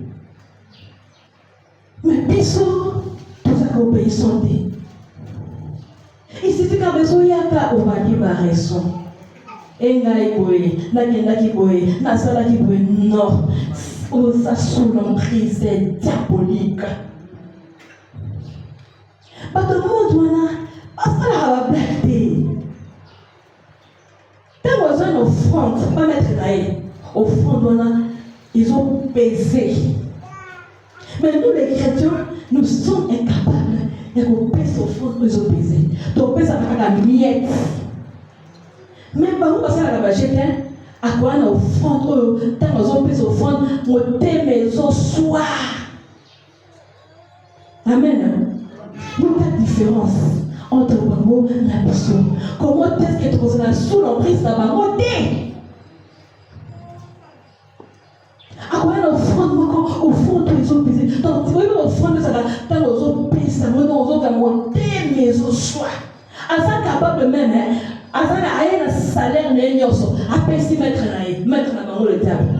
Mais biso, tout ça qu'obéissant. Il suffit qu'à besoin, il y a on va dire ma raison. Et là, il non. Oh, ça sous l'emprise diabolique. Pas tout le monde, voilà. Ça va blaguer. Tant qu'on a une offrande, pas mettre là, offrande, ils ont baisé. Mais nous, les chrétiens, nous sommes incapables de baisser offrande, nous ont baisé. Donc, baisser avec la miette. Même par où passer à la bâchette, à quoi on a offrande, tant qu'on a baissé offrande, on t'aime les os soirs. Amen. Nous, la différence entre Bango et la personne. Comment est-ce que tu es sous l'emprise de Bango? À quoi on offrande, au fond, ils ont baisé. Donc, tu vois, offrande, ça va, tant qu'on a baissé, ça va, on a monté mes os soirs. À ça, capable même, hein. À ça, il y a un salaire, à peine si mettre la Bango le diable.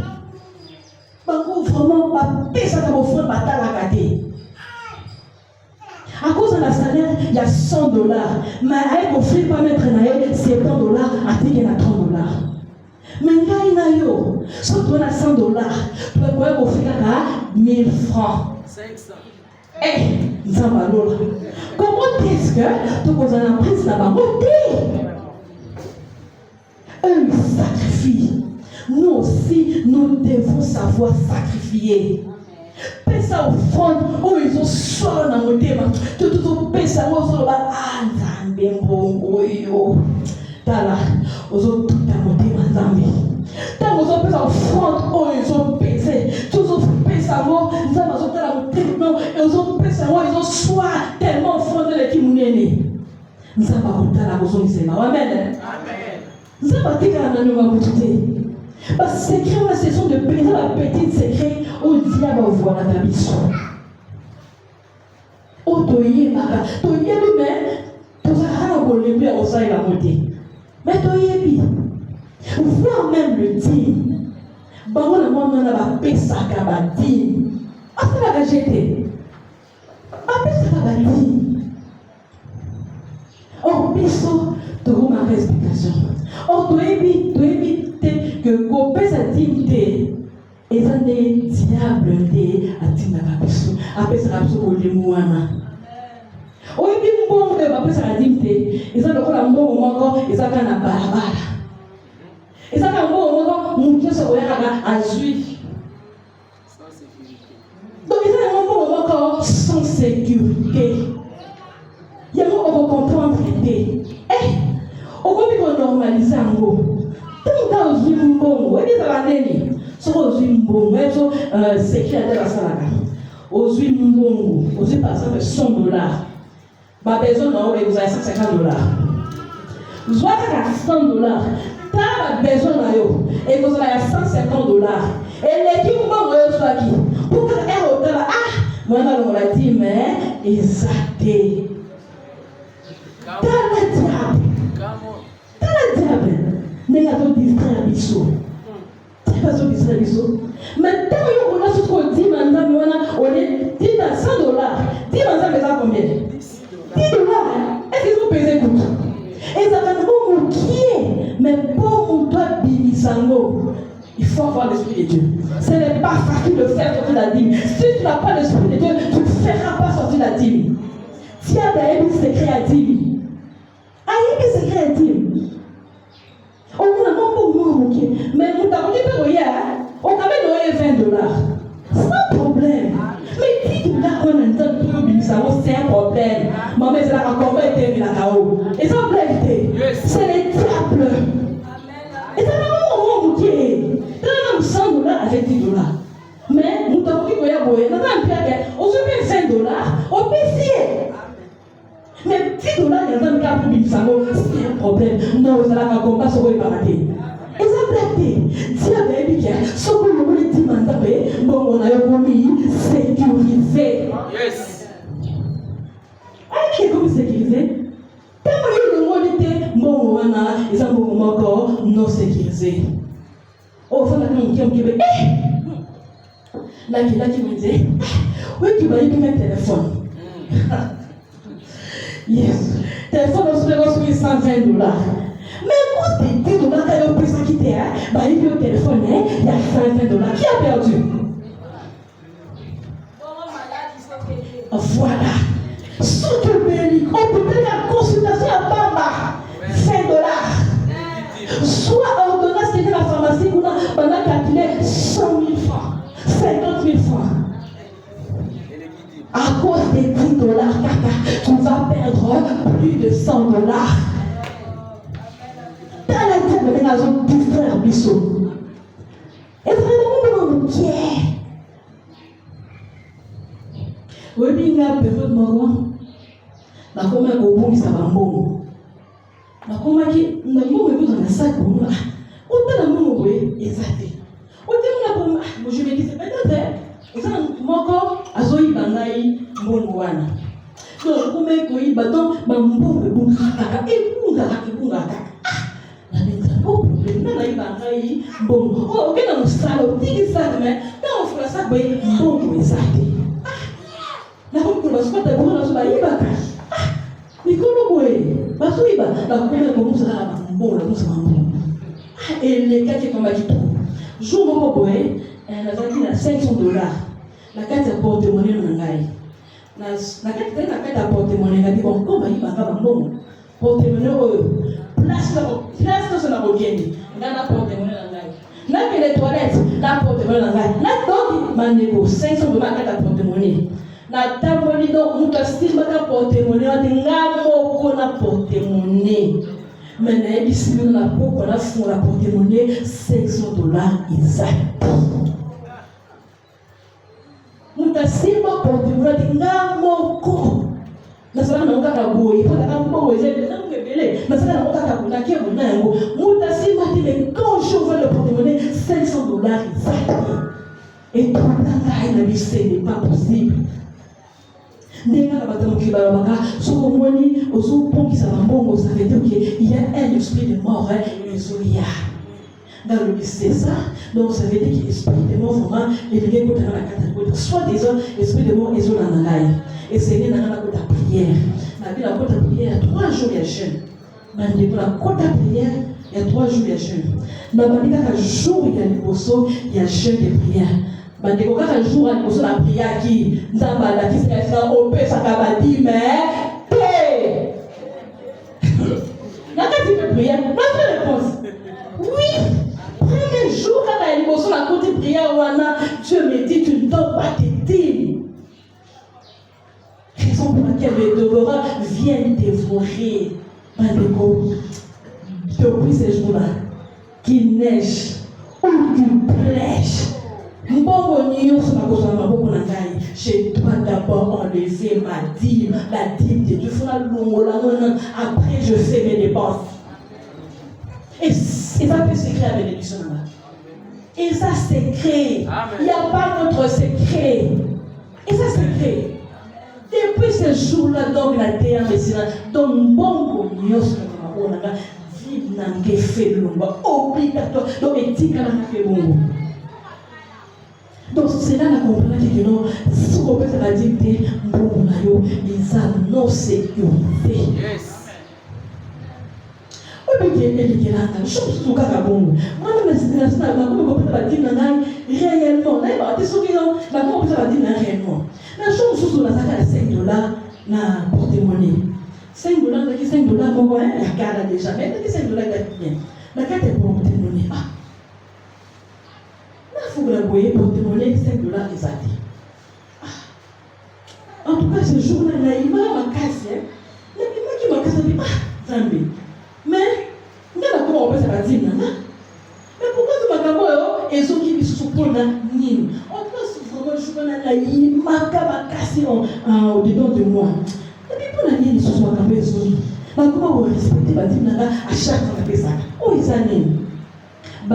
Bango, autrement, ça va offrir ma taille à gâter. À cause de la salaire, il y a $100. Mais avec offrir pas mettre $70 à tirer à $30. Mais il y a yo, si tu as $100, tu peux offrir à 1000 francs. 500. Eh, Zambalola. Comment est-ce que tu as un prise là-bas? Eux, ils sacrifient. Nous aussi, nous devons savoir sacrifier. Pesa offrande, où ils ont sol dans mon thème. Tout pesa, où ils ont Nzambe mbongo yo. Tala, aux autres tout dans mon thème Nzambe. Tant aux autres pesa offrande, où ils ont pesé. Tous aux autres pesa moi, Nzambe aux autres dans mon thème. Et aux autres pesa moi, ils ont soit tellement offrande les qui m'ounéné. Nzambe a tala aux autres c'est Amen. Amen. Nzambe a tika na nous va moutouter. Parce que secret, on a saison de paix, la petite secret, au diable va voir la mission. Au toyer, toyer lui-même, tout ça, on va le bien, on s'aille la montée. Mais toyer, puis, voir même le digne. Bango la maman n'a pas paix, ça va digne. Ah, ça va jeter. Ah, paix, ça va digne. Oh, biso, tu as ma explication. Oh, toyer, que copé sa dignité et ça n'est diable de atina kabiso après ça kabiso ko le muana o ibi mbongo de après sa dignité et ça le kola mbongo moko et ça kana barabara et ça kana mbongo moko mutu so oyaka azui Sans sécurité. donc et ça mbongo moko sans sécurité il y a mo on comprendre eh on peut qu'on normalise en gros. Tant que vous mbongo, et ça va neni. So vous mbongo, et c'est qui a de la salaga. Aux mbongo, aux par exemple $100. Ma besoin non, vous avez $150. Vous avez $100. T'as besoin là yo, et vous avez $150. Et les qui mbongo yo soit qui. Pour que elle au là, ah, moi on l'a dit mais exacté. T'as la diable. T'as la diable. Mais à distraire biso. C'est pas ça distraire biso. Mais tant que on a ce qu'on dit maintenant, on est dit à $100. Dis maintenant mais ça combien? $10. Est-ce qu'ils ont pesé tout? Et ça va nous moquer. Mais pour toi bimisango, il faut avoir l'esprit de Dieu. Ce n'est pas facile de faire sortir la dîme. Si tu n'as pas l'esprit de Dieu, tu ne feras pas sortir la dîme. Si tu as un secret à dîme, un secret à dîme. On a beaucoup de mais nous avons dit que on avait $20. Sans problème. Mais $10 on entend c'est un problème. Maman, c'est la combat était la KO. Et ça blague. C'est les diables. Et ça n'a pas beaucoup de $100 avec $10. Mais nous avons dit que on se met $20, on peut essayer. Mais $10, il y a un cas pour c'est un problème. Non, vous allez pas combattre ce que vous avez dit. Et ça plaît. Si vous avez dit que ce que vous avez dit, bon, on a eu sécurisé. Yes. Allez, comment sécuriser? Quand vous avez dit, bon, on a, ils ont encore non sécurisé. Au fond, on a dit, là, qui me dit, oui, tu vas y mettre un téléphone. Yes. Téléphone, on se fait $120. Mais quand tu dis $10, quand il y a un prix qui t'est, il y a un téléphone, il y a $120. Qui a perdu? Voilà. Sous le béni, on peut faire la consultation à Bamba. $20. Soit ordonnance qui est dans la pharmacie, on a calculé 100 000 francs, 50 000 francs. À cause des $10, tu vas perdre plus de $100. Dans la tête de la zone distraire biso. Et vraiment, on est oui, il y a besoin de moi. La comment au bout, ça va bon. La comment qui n'a pas besoin de ça pour moi. On t'a la main, oui, exactement. On t'a la main, je vais dire, peut-être, mon corps, à Zoï Bangaï, mon wana. Donc, comment il y a bâton, ma mbongo, kaka, et bunga. La maison, oh, le nana y bangaï, bon, oh, ok, dans le salon, dis ça, mais, quand on fait ça, pe mbongo ezate. Na ko ba squat ba na so ba iba ka. Mikolo boye, ba so iba ba ko na ko musa ba mbongo na musa mbongo. Et les cas qui comme dit tout. Jour moko boye, na zaki na $500. La carte ya porte-monnaie na ngai. Na carte ya porte-monnaie na bi bon ko ba iba ka mbongo. Porte-monnaie oyo. Place na bogeni. Na porte-monnaie na ngai. Na que les toilettes, na porte-monnaie na ngai. Na donc mandeko $500 carte ya porte-monnaie. Na taboli donc muta stima ka porte-monnaie na ngamo ko na porte-monnaie. Mais na ebisi na poko na fond la porte-monnaie $500 exact. Muta stima porte-monnaie ngamo ko. Na sala na mutaka boye, pata ka mbo ezele na ngebele. Na sala na mutaka kuna ke mona yango. Muta stima tile quand je vois le porte-monnaie $500 exact. Et tout ça na bise n'est pas possible. Ndenga na bato ki ba baka soko moni ozo pongisa mbongo ça veut dire qu'il y a un esprit de mort isolia. Dans le c'est ça, donc ça veut dire qu'il esprit de mort vraiment et le gars dans la catégorie soit disant esprit de mort isola na ngai. Et c'est né dans la côte prière. Na bi la côte prière 3 jours ya jeûne. Na ndi pour la côte prière il y a 3 jours ya jeûne. Na bandika ka jour ya liboso ya jeûne de prière. Bandeko kaka jour à cause la prière qui nzamba la qui se opé ça ka dit mais na ka tu prière notre réponse oui premier jour quand il bosse la côté prière wana Dieu me dit tu ne dois pas te dire raison pour laquelle le dévoreur vient dévorer bandeko depuis ces jours là qu'il neige ou qu'il plèche. Je dois d'abord enlever ma dîme, la dîme de Dieu. Après, je fais mes dépenses. Et ça peut se créer avec bénédiction là-bas. Et ça, c'est créé. Il n'y a pas d'autre secret. Et ça, c'est créé. Depuis ce jour-là, donc la terre, donc bon, obligatoire. Donc, éthique, donc c'est là qu'on comprend que non, ce qu'on peut faire dire que ils ont nos sécurité. Yes. Oui, mais il y a des choses qui sont bon. Moi, réellement, la réellement. La chose sur la $5 na porte-monnaie. $5, $5, la carte déjà, mais $5 bien. La carte est pour porte-monnaie. Il faut que vous voyez porte-monnaie $5 exact. En tout cas, ce jour-là, il m'a cassé. Il m'a cassé. Mais, comment on peut se dire mais pourquoi tu m'as cassé? Et ceux qui se supposent nini. En tout cas, je il m'a cassé au-dedans de moi. Et puis, pour la nini, ce soit cassé. Comment vous respectez à chaque fois que ça? Oh, ils ont je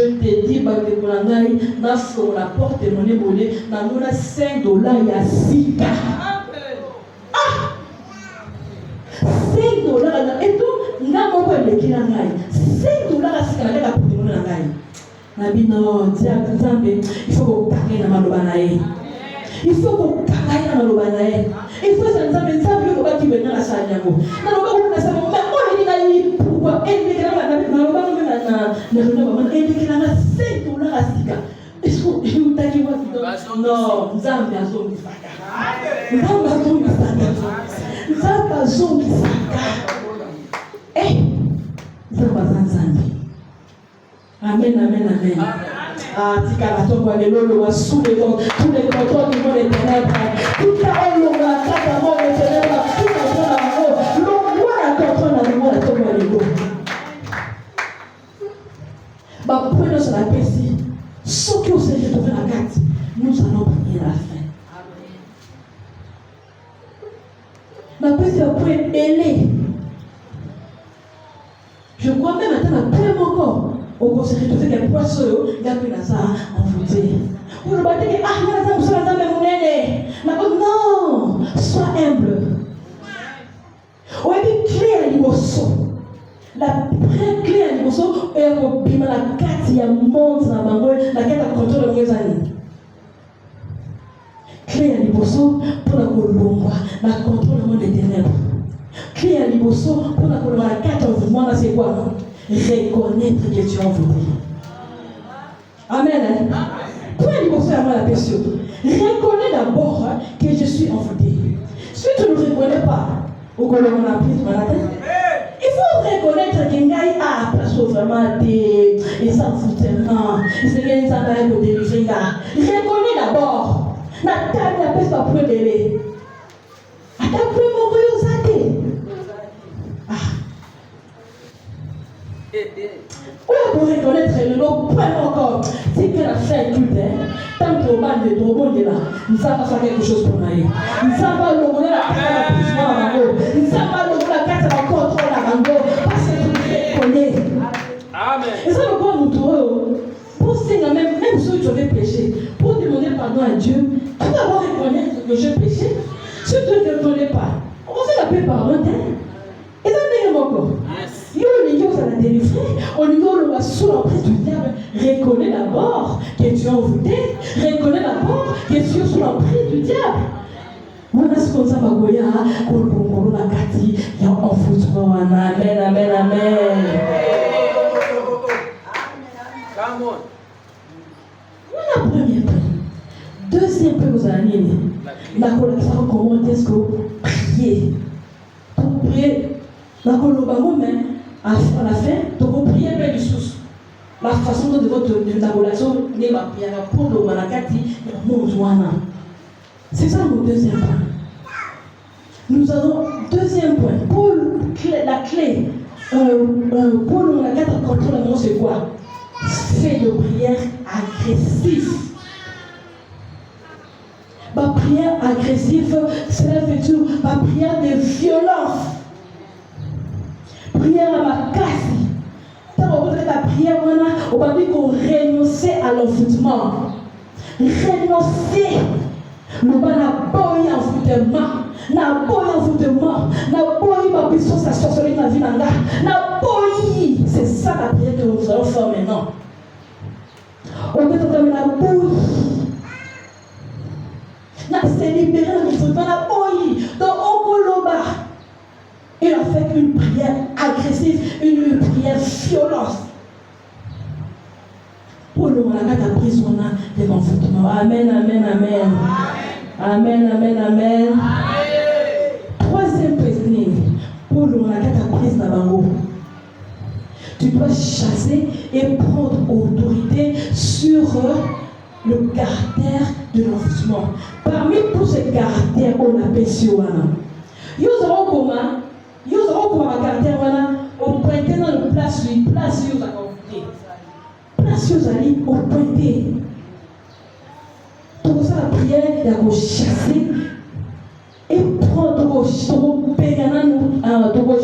te dis, na fond la porte-monnaie volée, na mona $5 ya sika. $5 et tout, na moko eleki na ngai. $5 ya sika na la porte-monnaie na ngai. Na bino dia nzambe, il faut ko kanga na maloba na ye. Il faut ko kanga na maloba na ye. Il faut ça nzambe ko ba ki bena la sa nyango. Na loba ko na sa mo mais on ni na yi pourquoi elle est là na loba ko na maman elle est là $5 à sika. Est-ce que je vous t'ai dit non, nzambe azongi saka. Nzambe azongi saka. Nzambe azongi saka. Eh, nzambe azanzambe. Amen, amen, amen. Ah, tika la tombe de l'eau, wa sous les dents, tous les contrôles du monde éternel. Tout à l'eau, la carte à mort éternel, tout à l'eau, l'eau, la contrôle à l'eau, la tombe de l'eau. Bah, prenons sur la PC. Ce que vous avez trouvé la carte, nous allons prier la fin. Ma PC a pris belé. Je crois même attendre après mon corps. Au conseil de faire des poissons, il y a plus de ça en voûté. Vous ne pas dire, ah, non, sois humble. Oui, clé à l'immotion. La vraie clé à l'immotion, ekobima na kati ya monde na bango na kati ya contrôle bango eza nini clé ya liboso mpona kolongwa na contrôle ya monde des ténèbres clé ya liboso mpona kolongwa na kati ya envoûtement na c'est quoi reconnaître que tu es envoûté. Amen. Point liboso ya moi la question. Reconnais d'abord que je suis envoûté. Si tu ne reconnais pas au colonel on a pris ton matin, il faut reconnaître que ngai a place vraiment des et ça foutement. C'est que ça va être délivrer là. Reconnais d'abord. Na table la peste pas pour délai. Ata pour mon curiosité. Ah. Où pour reconnaître le nom point encore. C'est que la fête culte, tant que bas de trop bon là, nous savons faire quelque chose pour nous. Nous savons le monde la carte de pouvoir à Mango. Nous savons le monde la carte de contrôle à Mango. Parce que tu reconnais. Amen. Et ça ne pas nous trouver. Pour signer même si tu avais péché, pour demander pardon à Dieu, tu dois d'abord reconnaître que j'ai péché. Si tu ne reconnais pas, on va faire la paix par l'autre. Et ça n'est pas encore. La délivrer, au niveau où l'on va sous l'emprise du diable, reconnais d'abord que tu es envoûté, reconnais d'abord que tu es sous l'emprise du diable. Voilà ce qu'on s'en va goya, qu'on a kati, il y a envoûtement, amen, amen, amen. Voilà premier point. Deuxième point, vous allez la collection, comment est-ce que vous priez? Pour prier, la collection, mais à la fin, donc on prie un peu du sous. La façon de votre relation n'est pas prière pour le malakati et mon joana. C'est ça mon deuxième point. Nous avons deuxième point. Pour la clé, pour le malakati contre le monde, c'est quoi? Fait de prière agressive. Ma prière agressive, cela fait tout. Ma prière de violence. Prière à ma casse. Quand on fait la prière, on va dire qu'on renonce à l'envoûtement. Renoncer. Nous allons boyer envoûtement. Na boy envoûtement. Na boy ma puissance, la sorcellerie de la vie. Na boy. C'est ça la prière que nous allons faire maintenant. On va faire la boy. Na se libérer l'envoûtement. Na boy. Donc on coloba. Il a fait une prière agressive, une prière violente. Pour le moment, la prison de l'envoûtement. Amen, amen, amen. Amen, amen, amen. Troisième président, pour le moment, la prise d'Abango. Tu dois chasser et prendre autorité sur le caractère de l'envoûtement. Parmi tous ces caractères, on appelle Sioana. Nous avons comment? Nous avons comme un caractère, voilà, au pointé dans le place, vous a convoqué. Place, vous allez au pointé. Tout ça, la prière, il y a qu'on chasser et prendre,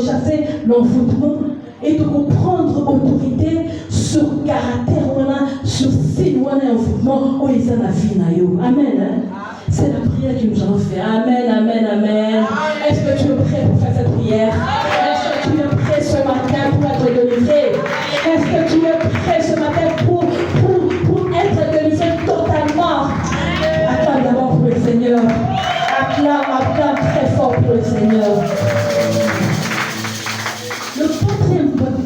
chasser l'envoûtement et de prendre autorité sur le caractère, voilà, sur ces lois d'envoûtement, où ils ont la vie. Amen. C'est la prière que nous allons faire. Amen, amen, amen. Est-ce que tu es prêt pour faire cette prière? Est-ce que tu es prêt ce matin pour être délivré? Est-ce que tu es prêt ce matin pour être délivré totalement? Acclame d'abord pour le Seigneur. Acclame très fort pour le Seigneur. Le quatrième point,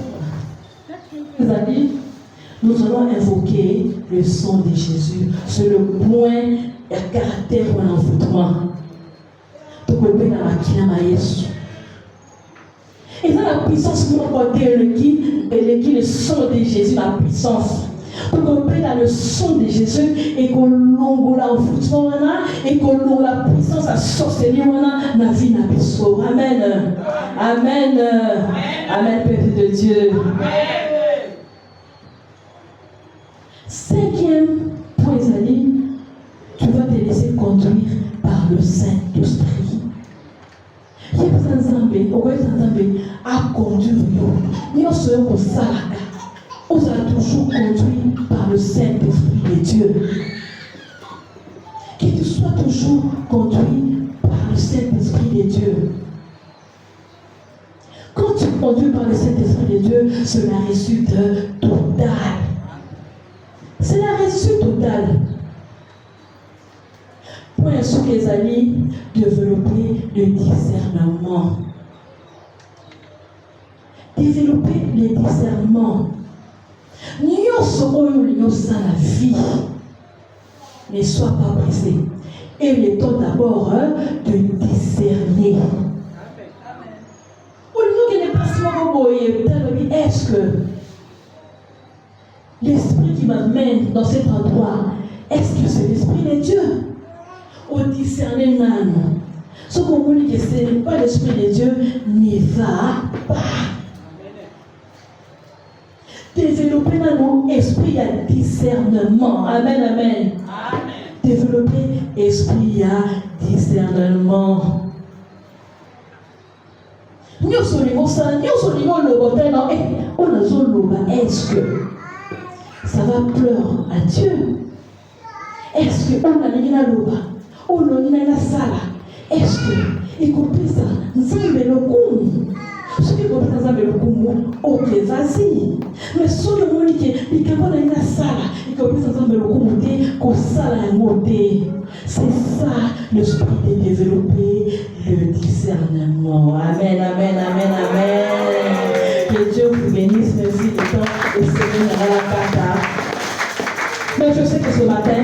nous allons invoquer le sang de Jésus. C'est le point. Il y a caractère ou un envoûtement. Donc, on peut dans Jésus. Et dans la puissance, nous avons le sang de Jésus, la puissance. Donc, on peut dans le sang de Jésus et qu'on l'ongle l'envoûtement et qu'on l'ongle la puissance à sorcellerie dans la vie de personne. Amen. Amen. Amen, peuple de Dieu. Cinquième point, Zali. Tu vas te laisser conduire par le Saint-Esprit. Il y a besoin à conduire. Nous sommes au Salaka. On sera toujours conduit par le Saint-Esprit de Dieu. Que tu sois toujours conduit par le Saint-Esprit de Dieu. Quand tu conduis par le Saint-Esprit de Dieu, cela résulte capital. Point sur les amis, développer le discernement. Développer le discernement. Nous sommes la vie. Ne sois pas pressé. Et le temps d'abord de discerner. Est-ce que l'esprit qui m'amène dans cet endroit, est-ce que c'est l'esprit de Dieu? Au discerner nan. Ce qu'on dit que ce n'est pas l'esprit de Dieu, n'y va pas. Développer dans nos esprits à discernement. Amen, amen. Amen. Développer esprit à discernement. Nous sommes est-ce que ça va pleurer à Dieu? Est-ce que on a l'ina loba? On a l'ina sala? Est-ce que il comprend ça? Nzambe le kumu. Ce qui comprend Nzambe le kumu, ok, vas-y. Mais si on a dit que il comprend l'ina sala, il comprend Nzambe le kumu, qu'on sala un moté. C'est ça l'esprit de développer le discernement. Amen, amen, amen, amen. Que Dieu vous bénisse. Merci du temps et Seigneur à la carte. Mais je sais que ce matin,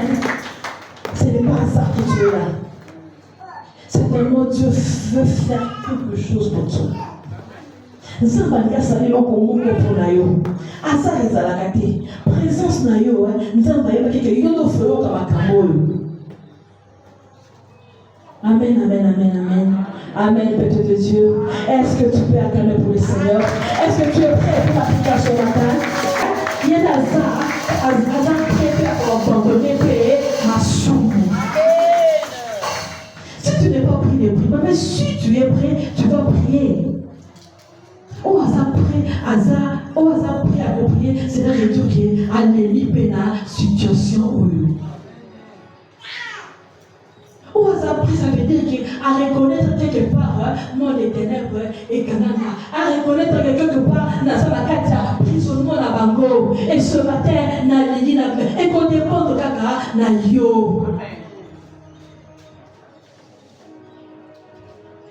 ce n'est pas ça que tu es là. C'est tellement Dieu veut faire quelque chose pour toi. Nzamba sali loko mungu pour nayo. Asa ezalakate. Présence nayo, nzamba yeba keke yodo fero kama kamolo. Amen, amen, amen, amen. Amen, Père de Dieu. Est-ce que tu peux acclamer pour le Seigneur? Est-ce que tu es prêt pour l'appliquer ce matin? Il y a Azar prêt à abandonner ma somme. Si tu n'es pas prié, prie pas. Mais si tu es prêt, tu vas prier. Oh, Azar prêt à prier, c'est là que Dieu qui est à l'élipéna situation où ça veut dire qu'à reconnaître quelque part moi les ténèbres et Canada, à reconnaître que quelque part Nazalakatia, prisonnement à Bango, et ce matin, et qu'on dépend de Kaka, na yo.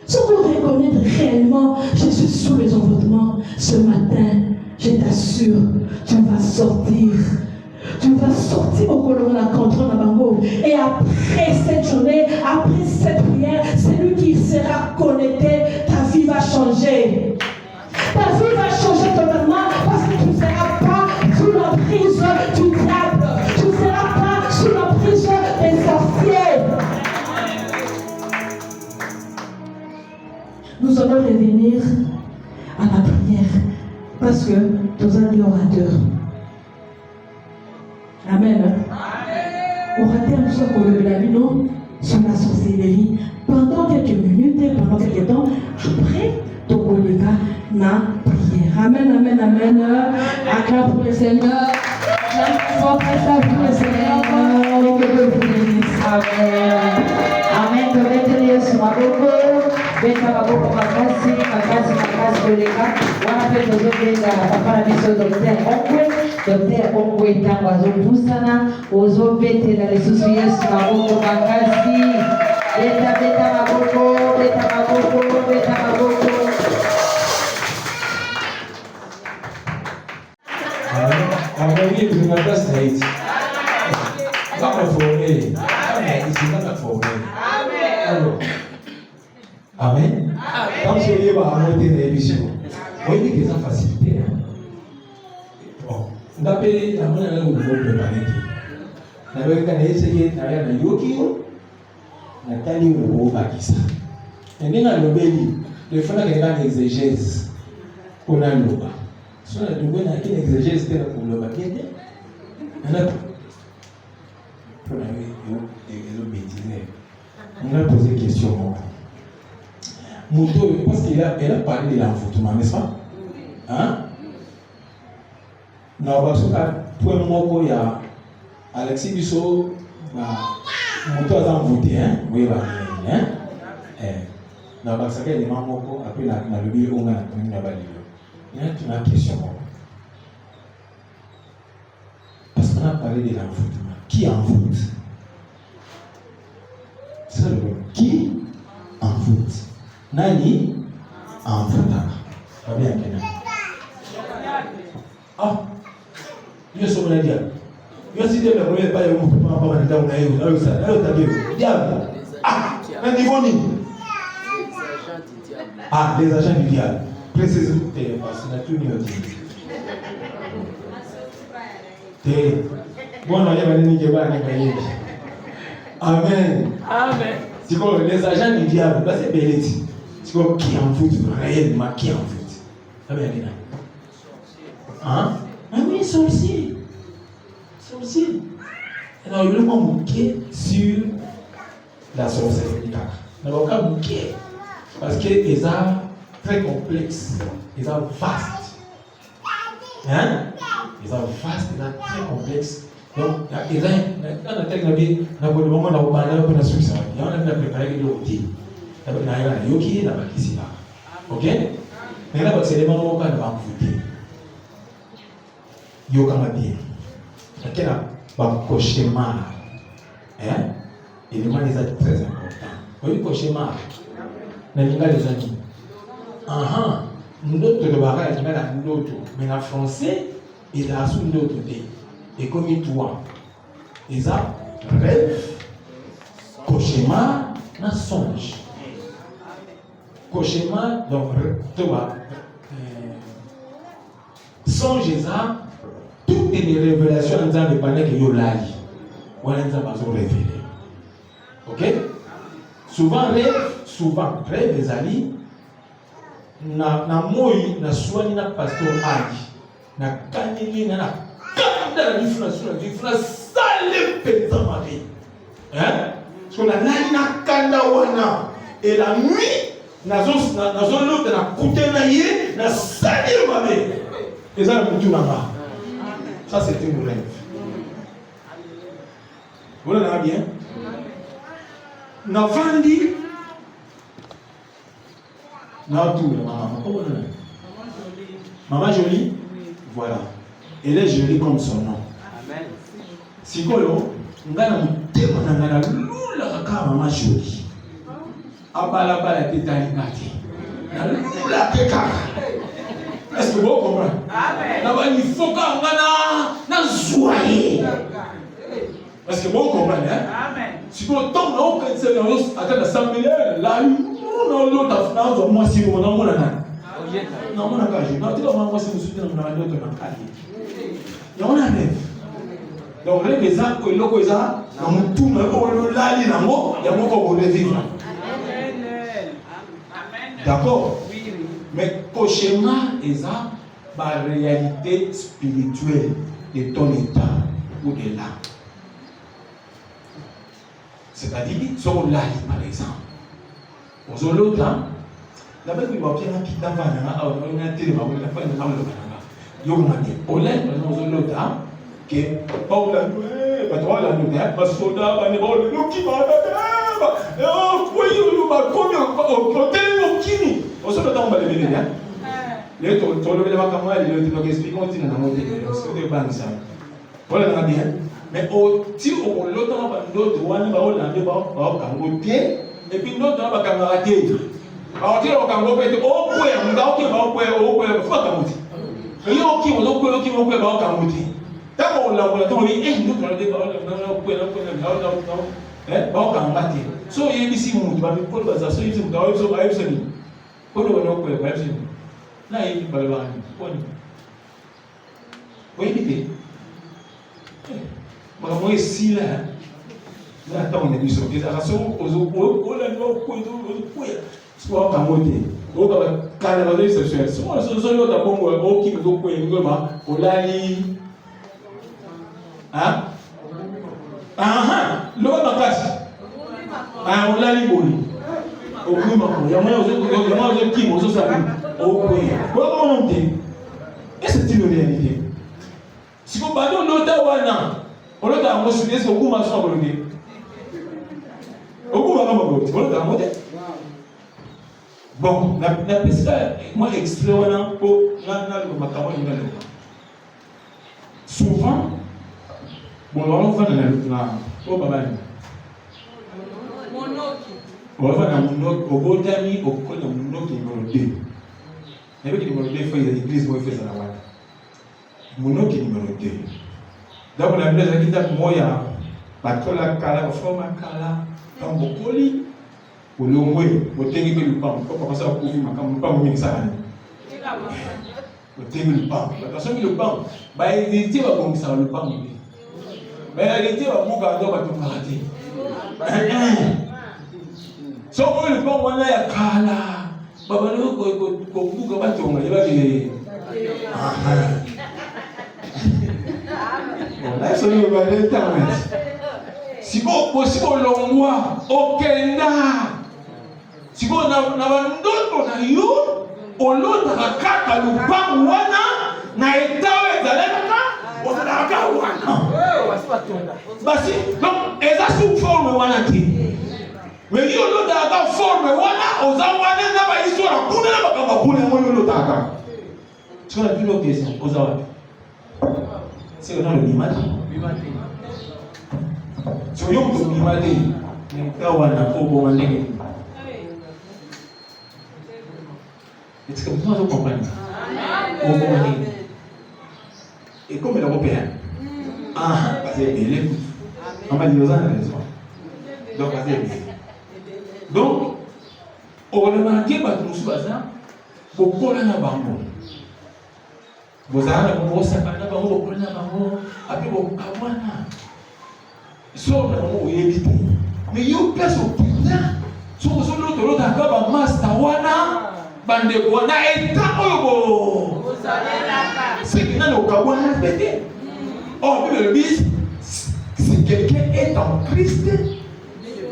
Si on reconnaître réellement, je suis sous les envoûtements, ce matin, je t'assure, tu vas sortir. Tu vas sortir au colon la contre Bango. Et après cette journée, après cette prière, celui qui sera connecté, ta vie va changer. Ta vie va changer totalement parce que tu ne seras pas sous l'emprise du diable. Tu ne seras pas sous l'emprise des sorciers. Nous allons revenir à la prière parce que nous allons orateur. Amen. Orateur, nous sommes au la vie, non? Sur la sorcellerie. Pendant quelques minutes, pendant quelques temps, après, ton collègue n'a prière. Amen, amen, amen. Acclame pour le Seigneur. Acclame pour le Seigneur. Et que Dieu vous bénisse. Amen. Amen. Amen. Sur ma boco. Beta maboko makasi koleka wana pe tozobenda papa na biso Dr. Ongwe ntango azopusana ozobetela lisusu Yesu maboko makasi beta maboko Amen. Amen. Quand je lis ma montée d'émission, moi je dis que ça facilité. Bon, on a payé la monnaie là où on peut préparer. On a essayé de faire un yoki, on a tenu le haut bakisa. Et nous avons dit, le fond de l'exégèse, on a le bas. Si on a trouvé une exégèse pour le baquet, on a posé une question. Mouto, parce qu'elle a parlé de l'envoûtement, n'est-ce pas? Hein? Non, parce que pour moi, il y a Alexis Bissot, Mouto a envoûté, hein? Oui, hein? Non, parce que les mamans, après la lobby, on a il y a une question. Parce qu'on a parlé de l'envoûtement. qui envoûte. C'est ça le mot. Qui envoûte. Nani envoûta. Pas bien, Kenya. Ah, Dieu se me l'a dit. Dieu s'est dit, mais vous n'avez pas eu mon papa, maman, maman, maman, maman, diable. Ah, un niveau ni. Ah, les agents du diable. Précisez-vous, parce que tout n'y a bon, on y a des gens Amen. Amen. C'est comme les agents du diable, là c'est belle. C'est comme qui envoûte, réellement qui envoûte. Amen. Hein? Ah oui, sorcier. Sorcier. Alors, il veut pas bouquer sur la sorcellerie. Il ne va pas bouquer. Parce qu'ils sont très complexes. Ils sont vastes. Hein? Ils sont vastes, ils sont très complexes. Donc, ils ont un texte de vie, il y a un moment où on a préparé le outil. Il y a un yoki, il y a un yoki. Ok? Mais là, c'est les moments où on a voté. Yoka m'a bien. Il y a un cauchemar. Hein? Et le mal est très important. Vous voyez, cauchemar. Les amis. Ah, nous autres, le barrage, nous autres. Mais en français, il a sous nous autres. Et comme toi, ils ont rêve, cauchemar, un songe. Cauchemar, donc, toi, songe, ils ont toutes les révélations dans le panneau que vous avez. Vous avez révélé. Ok? Souvent, rêve, les amis, na moi, na soigné na pasteur Ali, na kanini na dans la différence, sale pétant ma vie. Hein? Parce qu'on a la kanda wana. Et la nuit, nazo l'autre na coûté na yé, na sale ma vie. Et ça, le tout là-bas. Ça, c'était mon rêve. Vous l'avez bien? Na vandi. Na tout, maman. Comment on a? Maman jolie? Voilà. Elle est jolie comme son nom. Amen. Sikolo, ngana mutema na ngana lula kaka maman jolie. Abala bala tetali ngati. Na lula kaka. Est-ce que vous comprenez? Amen. Na bani foka ngana na zoyer. Est-ce que vous comprenez? Amen. Sikolo tombe na aucun séance à la assemblée là, non l'autre France moi si on a mon ana. Non mon ana, non tu vas moi si vous soutenez mon ana d'autres na kali. Il y a un rêve. Donc, rêve est ça, il y a un tout, il y a un revivre. D'accord? Mais cauchemar est ça, la réalité spirituelle de ton état ou de l'âme. C'est-à-dire, sur l'âme, par exemple. Aux autres, là-bas, il va y avoir un qui t'a fait un télé, il va y avoir un Yomani, Olen, nous l'autre, que Paul a noué, Patrick a noué, Basoda, Banébol, Luki, Banébol, oh, oui, nous va comme au Kini. On se met dans le bébé, hein? Les autres, on le met dans la caméra, il est expliqué, on dit dans la montée, c'est des banques, ça. Voilà, on a bien. Mais au tir, on l'autre, on va l'autre, on va l'enlever, on va pied, et puis l'autre, on va camarader. Alors, on va camarader, oh, ouais, on va camarader, faut camarader. Mais il y a qui vont donc qui vont faire un camouflage. Tant qu'on l'a on dit eh nous on a des so il y a ici mon tu vas me pour ça so il se doit so va se ni pour le on peut va se ni là il va le voir ni oui vite moi ici là tant on est du so des rations aux la no quoi soit camouflage o ka carnaval sexuel so yo da bongo o ki go ko ngoma o lali ah lo ba kasi o lali boli o ngoma ko ya mo zo ki mo zo sa o ko ya ko mo nte et c'est une réalité si ko ba do lo ta wana o lo ta mo su des ko kuma so bo ni o kuma ka mo bo o lo ta mo de. Bon, la pesca, moi, extrait, souvent, Bon, on va dans au baba. On va dans Monoki, au Botami, au Kona Monoki numéro 2. Il y a numéro 2, il faut l'église, il faut faire ça. Monoki numéro 2. Donc, on a besoin de dire que moi, il y a Batola Kala, Forma Kala, Tambokoli, ou l'Omwe, au Tengi le Pam, il faut commencer à couvrir ma campagne, pas mon ministère. Au Tengi le Pam, la personne qui le Pam, il était à Bomsa le Pam. Mais elle était à Bouga, donc à tout parader. So le Pam, on a Kala, Babano, Bouga, Baton, il va dire. Là, c'est le balai internet. Si vous possible l'ongwa, okenda. Si vous n'avez ndoto na yo, olota kaka lupangu wana na etawe zaleka, ozalaka wana. Basi, donc eza sous forme wana ti. Mais yo olota ka forme wana, ozawana na ba histoire kuna na bakamba kuna mo yo olota ka. Tu as vu l'autre question, ozawa. C'est le nom de l'image. Si on a une image, est-ce que vous comprenez? Et comme l'Européen, parce que élève, on va dire aux raison. Donc, donc, on remarque que nous sommes beaucoup de bango. Vous avez un sapin de bango, vous avez un bango, après vous avez un so na mo yebite mais yo place au putain so so l'autre akaba master wana bande wana eta oyo c'est que dans le kabwana bête oh Bible dit si quelqu'un est en Christ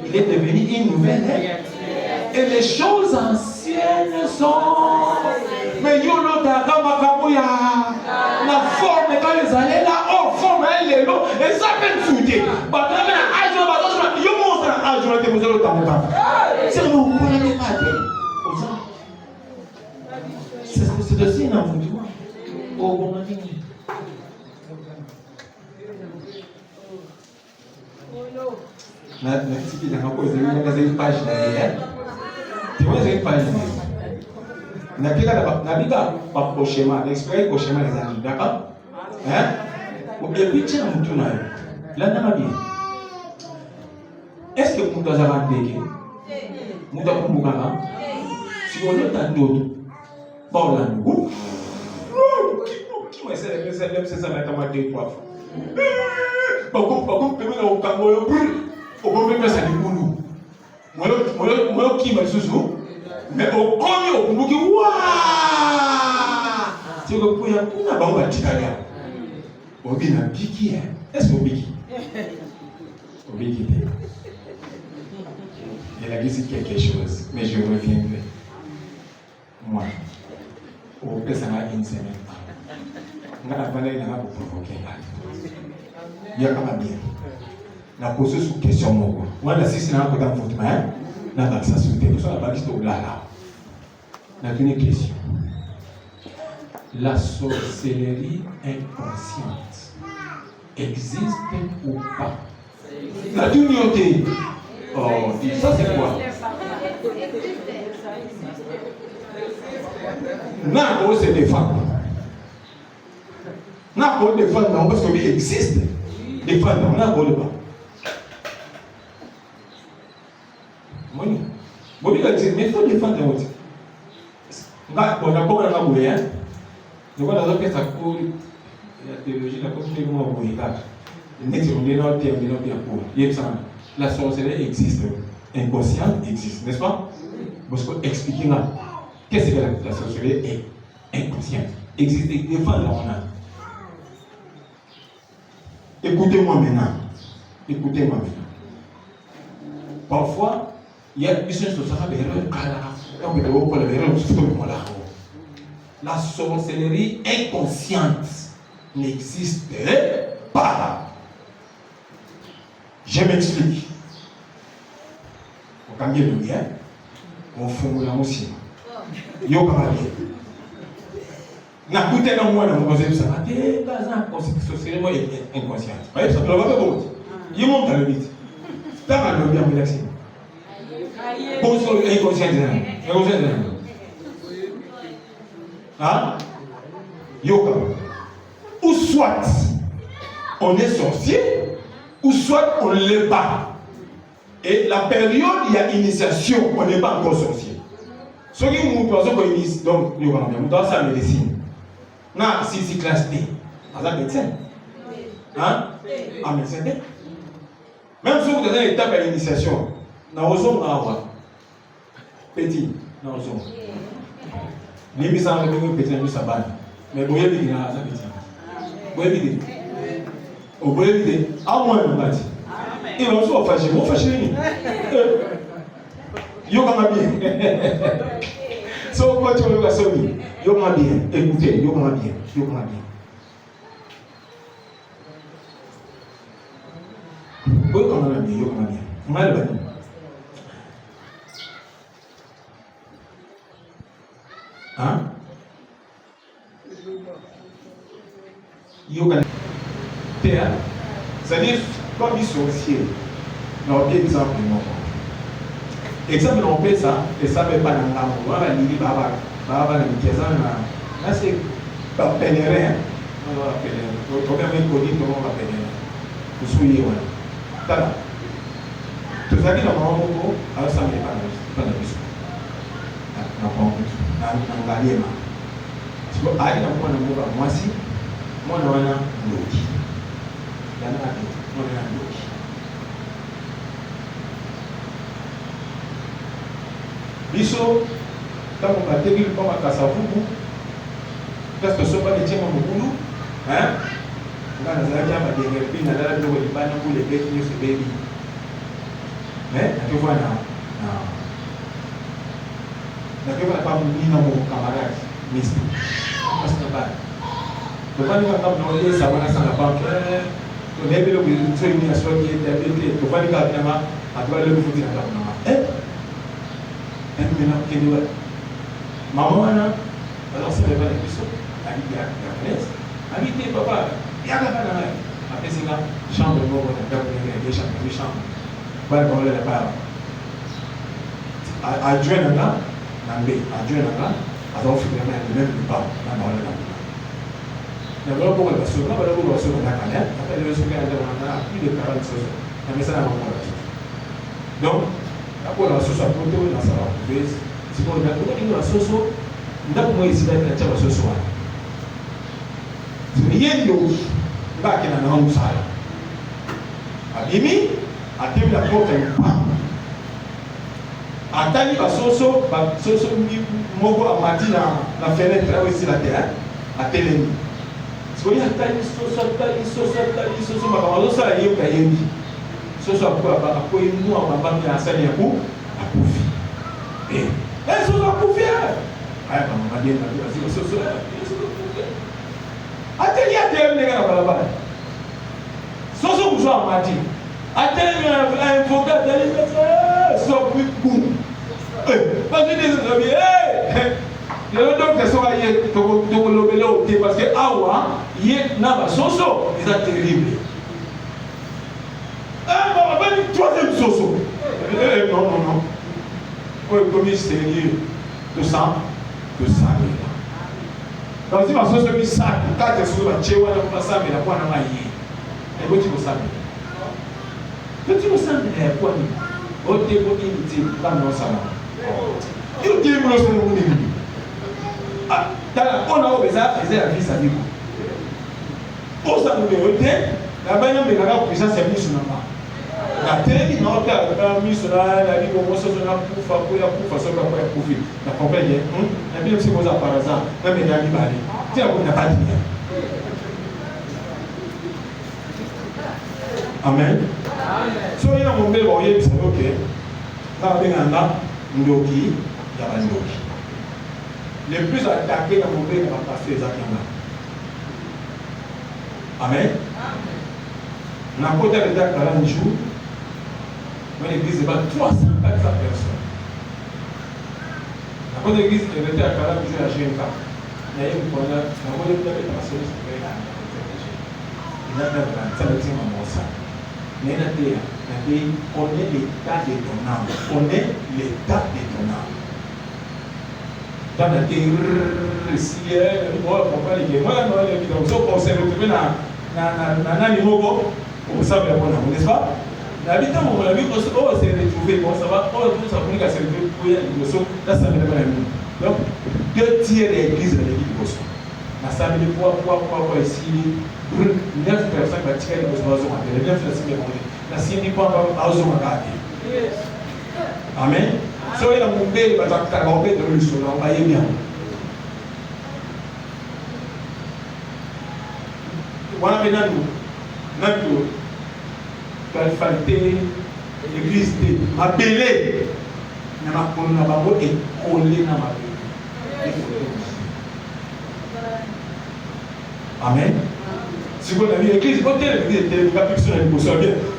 il est devenu une nouvelle et les choses anciennes sont mais yo l'autre akaba kaboya la forme quand ils allaient là oh forme elle est là et ça peine fouiller bah là mais yo montre à jour te vous allez t'en c'est le mot pour les pas c'est aussi un enfant tu vois oh bon matin na tiki na hapo zile page derrière tu vois une page na kila na biga pa prochainement l'exprès prochainement les amis d'accord hein ou bien picha mtu nayo là na bien est-ce que mtu azaba ndege mtu akumbuka kama si on a ndoto baola ndugu qui c'est ça mettre moi deux trois fois pako pemela ukango yo okombe pesa libulu moyo kima susu mais okomi okumbuki wa c'est que pour ya kuna bango batikala obina biki est-ce que obiki obiki il a dit quelque chose mais je reviendrai moi au pesa na une semaine ngana bana ina ko provoquer il y a quand même bien na poser sous question moko wana sisi na ko dans votre main na taxation de tout ça la baliste au là na une question la sorcellerie inconsciente existe ou pas la dualité oh ça c'est quoi na on se défend na on défend parce qu'il existe défendre na on le pas oui bon il dit mais faut défendre aussi nga on a comme on a boué hein donc on a fait ça pour la théologie la comme comment boué là net on est dans le terme bien pour il ça la sorcellerie existe inconsciente existe n'est-ce pas parce que expliquer là qu'est-ce que la sorcellerie est inconsciente existe défendre là on a écoutez-moi maintenant parfois il y a des choses qui la sorcellerie inconsciente n'existe pas. Je m'explique. Au cambier de bien, on fait aussi. Yo Na coûté dans moi dans mon conseil ça. T'es dans un conseil moi inconscient. Ouais, ça peut pas bon. Il monte dans le vite. T'as mal bien relaxé. Bon, c'est inconscient. Hein? Yoga. Ou soit on est sorcier, ou soit on ne l'est pas. Et la période, il y a initiation, on n'est pas encore sorcier. Ce qui nous pensons qu'on initie, donc, nous avons ça médecine. Non, si classe D. Vous êtes médecin? Hein? En médecin D. Même si vous êtes dans l'étape d'initiation, nous avons un petit, nous avons. Les mis en réunion petit, nous avons. Mais vous voyez, il y a un petit. Vous voyez, vous voyez, à moins de bâti. Et on se fâche, vous fâchez. Yo comment bien. So quand tu veux ça oui, yo comment bien. Écoutez, yo comment bien. Yo comment bien. Mal bien. Hein? Yo comment bien. C'est-à-dire comme ils sont sorciers. Non, exemple non. Exemple on fait ça et ça fait pas dans la on va lire baba na mikiza na c'est pas pénérer on va pénérer on va même connu comment on va pénérer vous soyez ouais tala tout ça qui dans mon alors ça me pas la mission na pas na ngaliema sio ali na mwana mmoja mwasi mwana wana ndoki yana mwana ndoki. Biso, quand on va tenir comme à Kassavubu, parce que ce n'est pas des tiens au boulot, hein? On va nous aller à des repris, on a l'air de les banner pour les bêtes, nous c'est baby. Mais, tu vois, tu vois pas mon camarade, Mister. Parce que pas. Le pas nous attendre dans les savants à la banque. On est bien le training à soi qui est habité. Tu vois les gars, à toi le foutu dans la maman. Maman, alors c'est pas la question. Habité, papa, il y a pas dans après c'est là, chambre, des chambres. Voilà comment elle parle. Adjoint là, adjoint là, alors finalement le même pas dans le là. D'abord pour la source, d'abord pour la source la canette, après le source on a plus de 40 choses. Mais ça n'a pas de donc pour la source à côté dans sa base, c'est pour la côté de la source, nous avons ici la source. C'est rien de ouf. Bah qui n'a pas ça. Abimi, a tenu la porte à pas. Atali la source mogo a mati la fenêtre là aussi la terre, à télé. C'est pour y atali source, ma camarade ça y est au cahier. Soso a nous en bas bien enseigné pour à Koufi. Et soso a Koufi. Ah maman bien la soso. Atelier les gars là-bas. Soso vous a mati. Atelier un avocat de so puis boum. Parce que des amis le docteur soit hier to lobelo parce que awa hier na ba soso c'est terrible. Troisième soso. Non. Oui, comme sérieux. De sang. Donc, si ma soso est sac, quand tu es sur la chewa, tu vas savoir la pointe à mailler. Et tu vas savoir. Tu vas savoir la pointe. Tu vas savoir la pointe. Tu vas savoir la pointe. Ah, on a besoin de faire la vie, ça dit quoi? On s'en est la bagne de la puissance est mise sur la main. La télé qui n'a pas mis sur la vie, comment ça se fait pour la pouffa, ça va pas profiter. La compagnie, et bien c'est par hasard, même il y a des balais. Tiens, on n'a pas dit. Amen. Soyez dans mon bel voyez, vous savez, ok. Là, il y a un ndoki, il y a un ndoki. Les plus attaqués dans mon bel va passer les actions. Amen. On a côté de 40 jours. L'église est pas 300 personnes. La côté de l'église était à 40 jours à GMK. naye mukona namuli mudabeta basomesa kwera inadabra nsalatima mosa naye nateya nade on est l'état de ton âme, on est l'état de ton âme. Dans la terre, si moi papa les moi non les vidéos so on s'est retrouvé na nani moko on savait bon n'est-ce pas? L'habitant mon ami on s'est retrouvé bon ça va on tout ça pour se retrouver pour y aller so là ça me pas même. Donc deux tiers de l'église de l'église Bosso. Na ça me quoi ici 9 personnes qui tiennent les Bosso les 9 personnes na sindi kwamba auzomakati. Amen. So ila mumbele batakutaka obede lusona bayebya. Wana benanu nando kalifalité l'église de mabele na makono na bango ekole na mabele. Amen. Si vous avez l'église, vous avez l'église, vous avez l'église, vous avez l'église,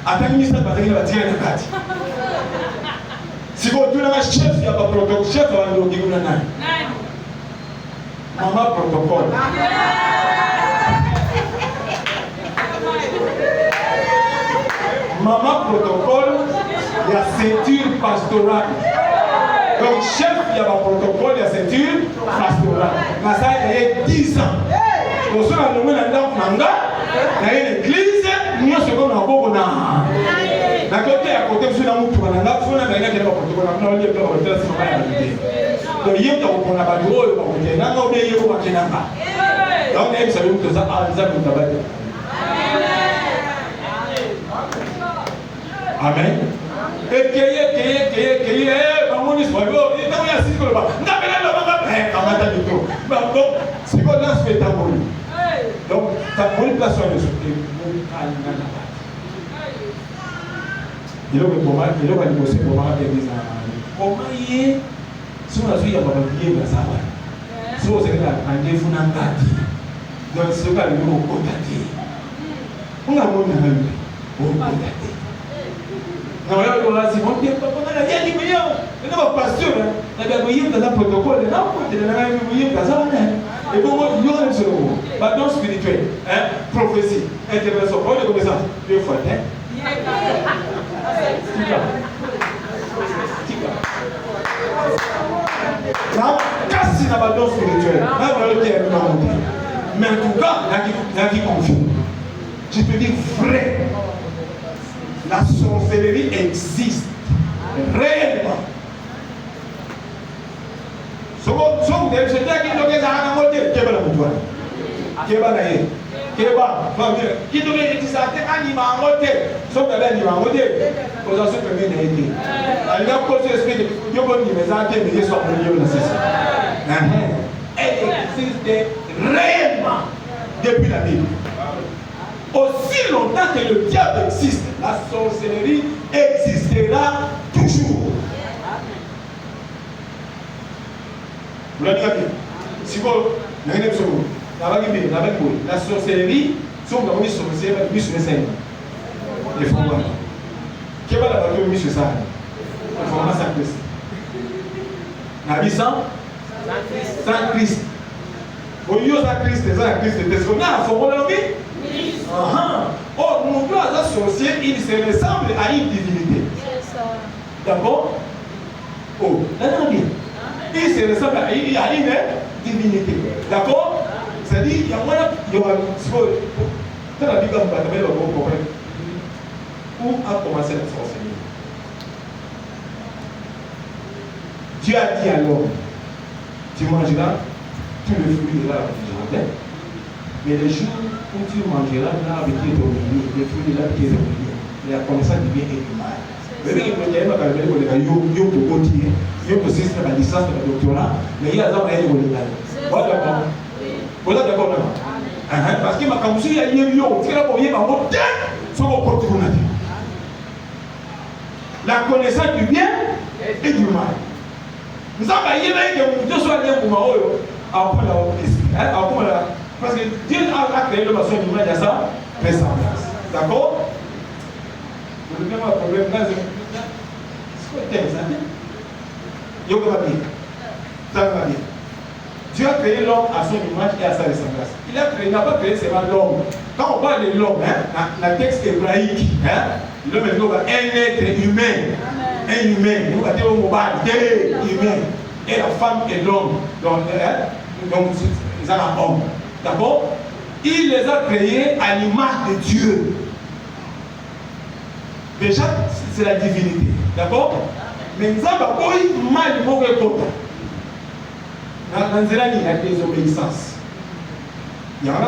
attaque ministère parce qu'il va tirer la carte. Si vous avez un chef, il y a pas protocole, chef va nous dire maman protocole. Maman protocole, il y a ceinture pastorale. Donc chef, il y a pas protocole, il y a ceinture pastorale. Mais ça il y a 10 ans. Pour cela, nous avons dans l'église. Nous sommes en bon na côté à côté sur la mouture na la fona na ngaki na protocole na on lieu pour faire ça na réalité donc il y a on a pas de rôle pour que na on est au makinanga donc même ça veut que ça a ça pour tabac amen et que vamos nous voir il est là si quoi na bela na kamata du tout donc c'est quoi là c'est ta bonne donc ta bonne place sur le il faut que comment il faut que nous possible comment comment y est si on a suivi à pas oublier la ça va si on s'est là en défaut n'a pas dit donc c'est pas le mot contacté on a mon ami on contacté non là c'est mon temps on a rien dit mais on n'a pas pasteur là bien voyez dans un protocole là on est dans un voyez dans ça et bon il y a un seul mot bâton spirituel prophétie intervention on est comme ça deux fois Casse la bâton spirituel. Mais en tout cas, il y a qui confie. Je te dis vrai. La sorcellerie existe réellement. Si vous avez dit que vous avez Keba, qui devait être ça, animal moté, sauf que l'animal moté, vous avez fait une idée. Elle a posé l'esprit de Yobon, mais ça a été mis sur le lieu nécessaire. Elle existe réellement depuis la Bible. Aussi longtemps que le diable existe, la sorcellerie existera toujours. Vous l'avez dit? Si vous n'avez pas la sorcellerie, si on a mis sur le ciel, mis sur le Seigneur. Les fonds. Qui va la battre mis sur ça? Il faut vraiment Saint-Christ. N'habissant Saint-Christ. Au lieu de Saint-Christ, c'est Saint-Christ. Est-ce qu'on a un fond de vie? Oh, mon Dieu, à sorcier, il se ressemble à une divinité. D'accord? Oh, il se ressemble à une divinité. D'accord? C'est-à-dire, il y a moyen, il y aura dans la Bible, où a commencé la sorcellerie? Dieu a dit à l'homme, tu mangeras tout le fruit de l'arbre du jardin, mais le jour où tu mangeras l'arbre qui est au milieu, le fruit de l'arbre qui est au milieu, la connaissance du bien et du mal. Vous savez qu'il y a un peu de côté, il y a un système de licence de doctorat, mais il y a un peu de voilà d'accord. Vous êtes d'accord là? Parce que ma makambo ya yebi yo tikela koyeba ngo te soko porte kuna te. La connaissance du bien et du mal. Nous avons dit que Dieu soit bien pour moi. Parce que Dieu a créé le maçon du mal, il y a ça, ressemblance. D'accord? Le même problème, c'est quoi le thème, ça? Yoga va bien. Ça va bien. Dieu a créé l'homme à son image et à sa ressemblance. Il n'a pas créé seulement l'homme. Quand on parle de l'homme, dans le texte hébraïque, l'homme est un être humain. Un humain. Nous avons deux humains. Et la femme et l'homme. Donc ils ont un homme. D'accord? Il les a créés à l'image de Dieu. Déjà, c'est la divinité. D'accord? Mais nous avons mal de mauvais côté. Dans il y a des obéissances. Il y en a qui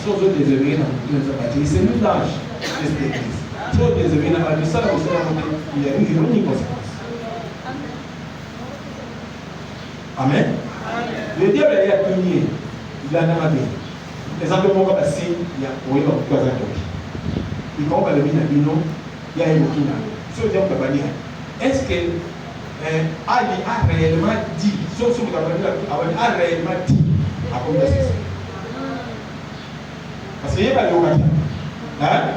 sont autres désobéis dans le c'est nous l'âge de l'église. Si on désobéit dans la vie, ça il y a une conséquence. Amen. Le diable est accueilli. Il a namabé. Les hommes vont passer, il y a oui, on peut pas. Il va le minabino, il y a un mokina. Si on dit on peut pas dire, est-ce que Ali a réellement dit, sauf si vous avez réellement dit à combien c'est ça? Parce qu'il n'y a pas de locataire.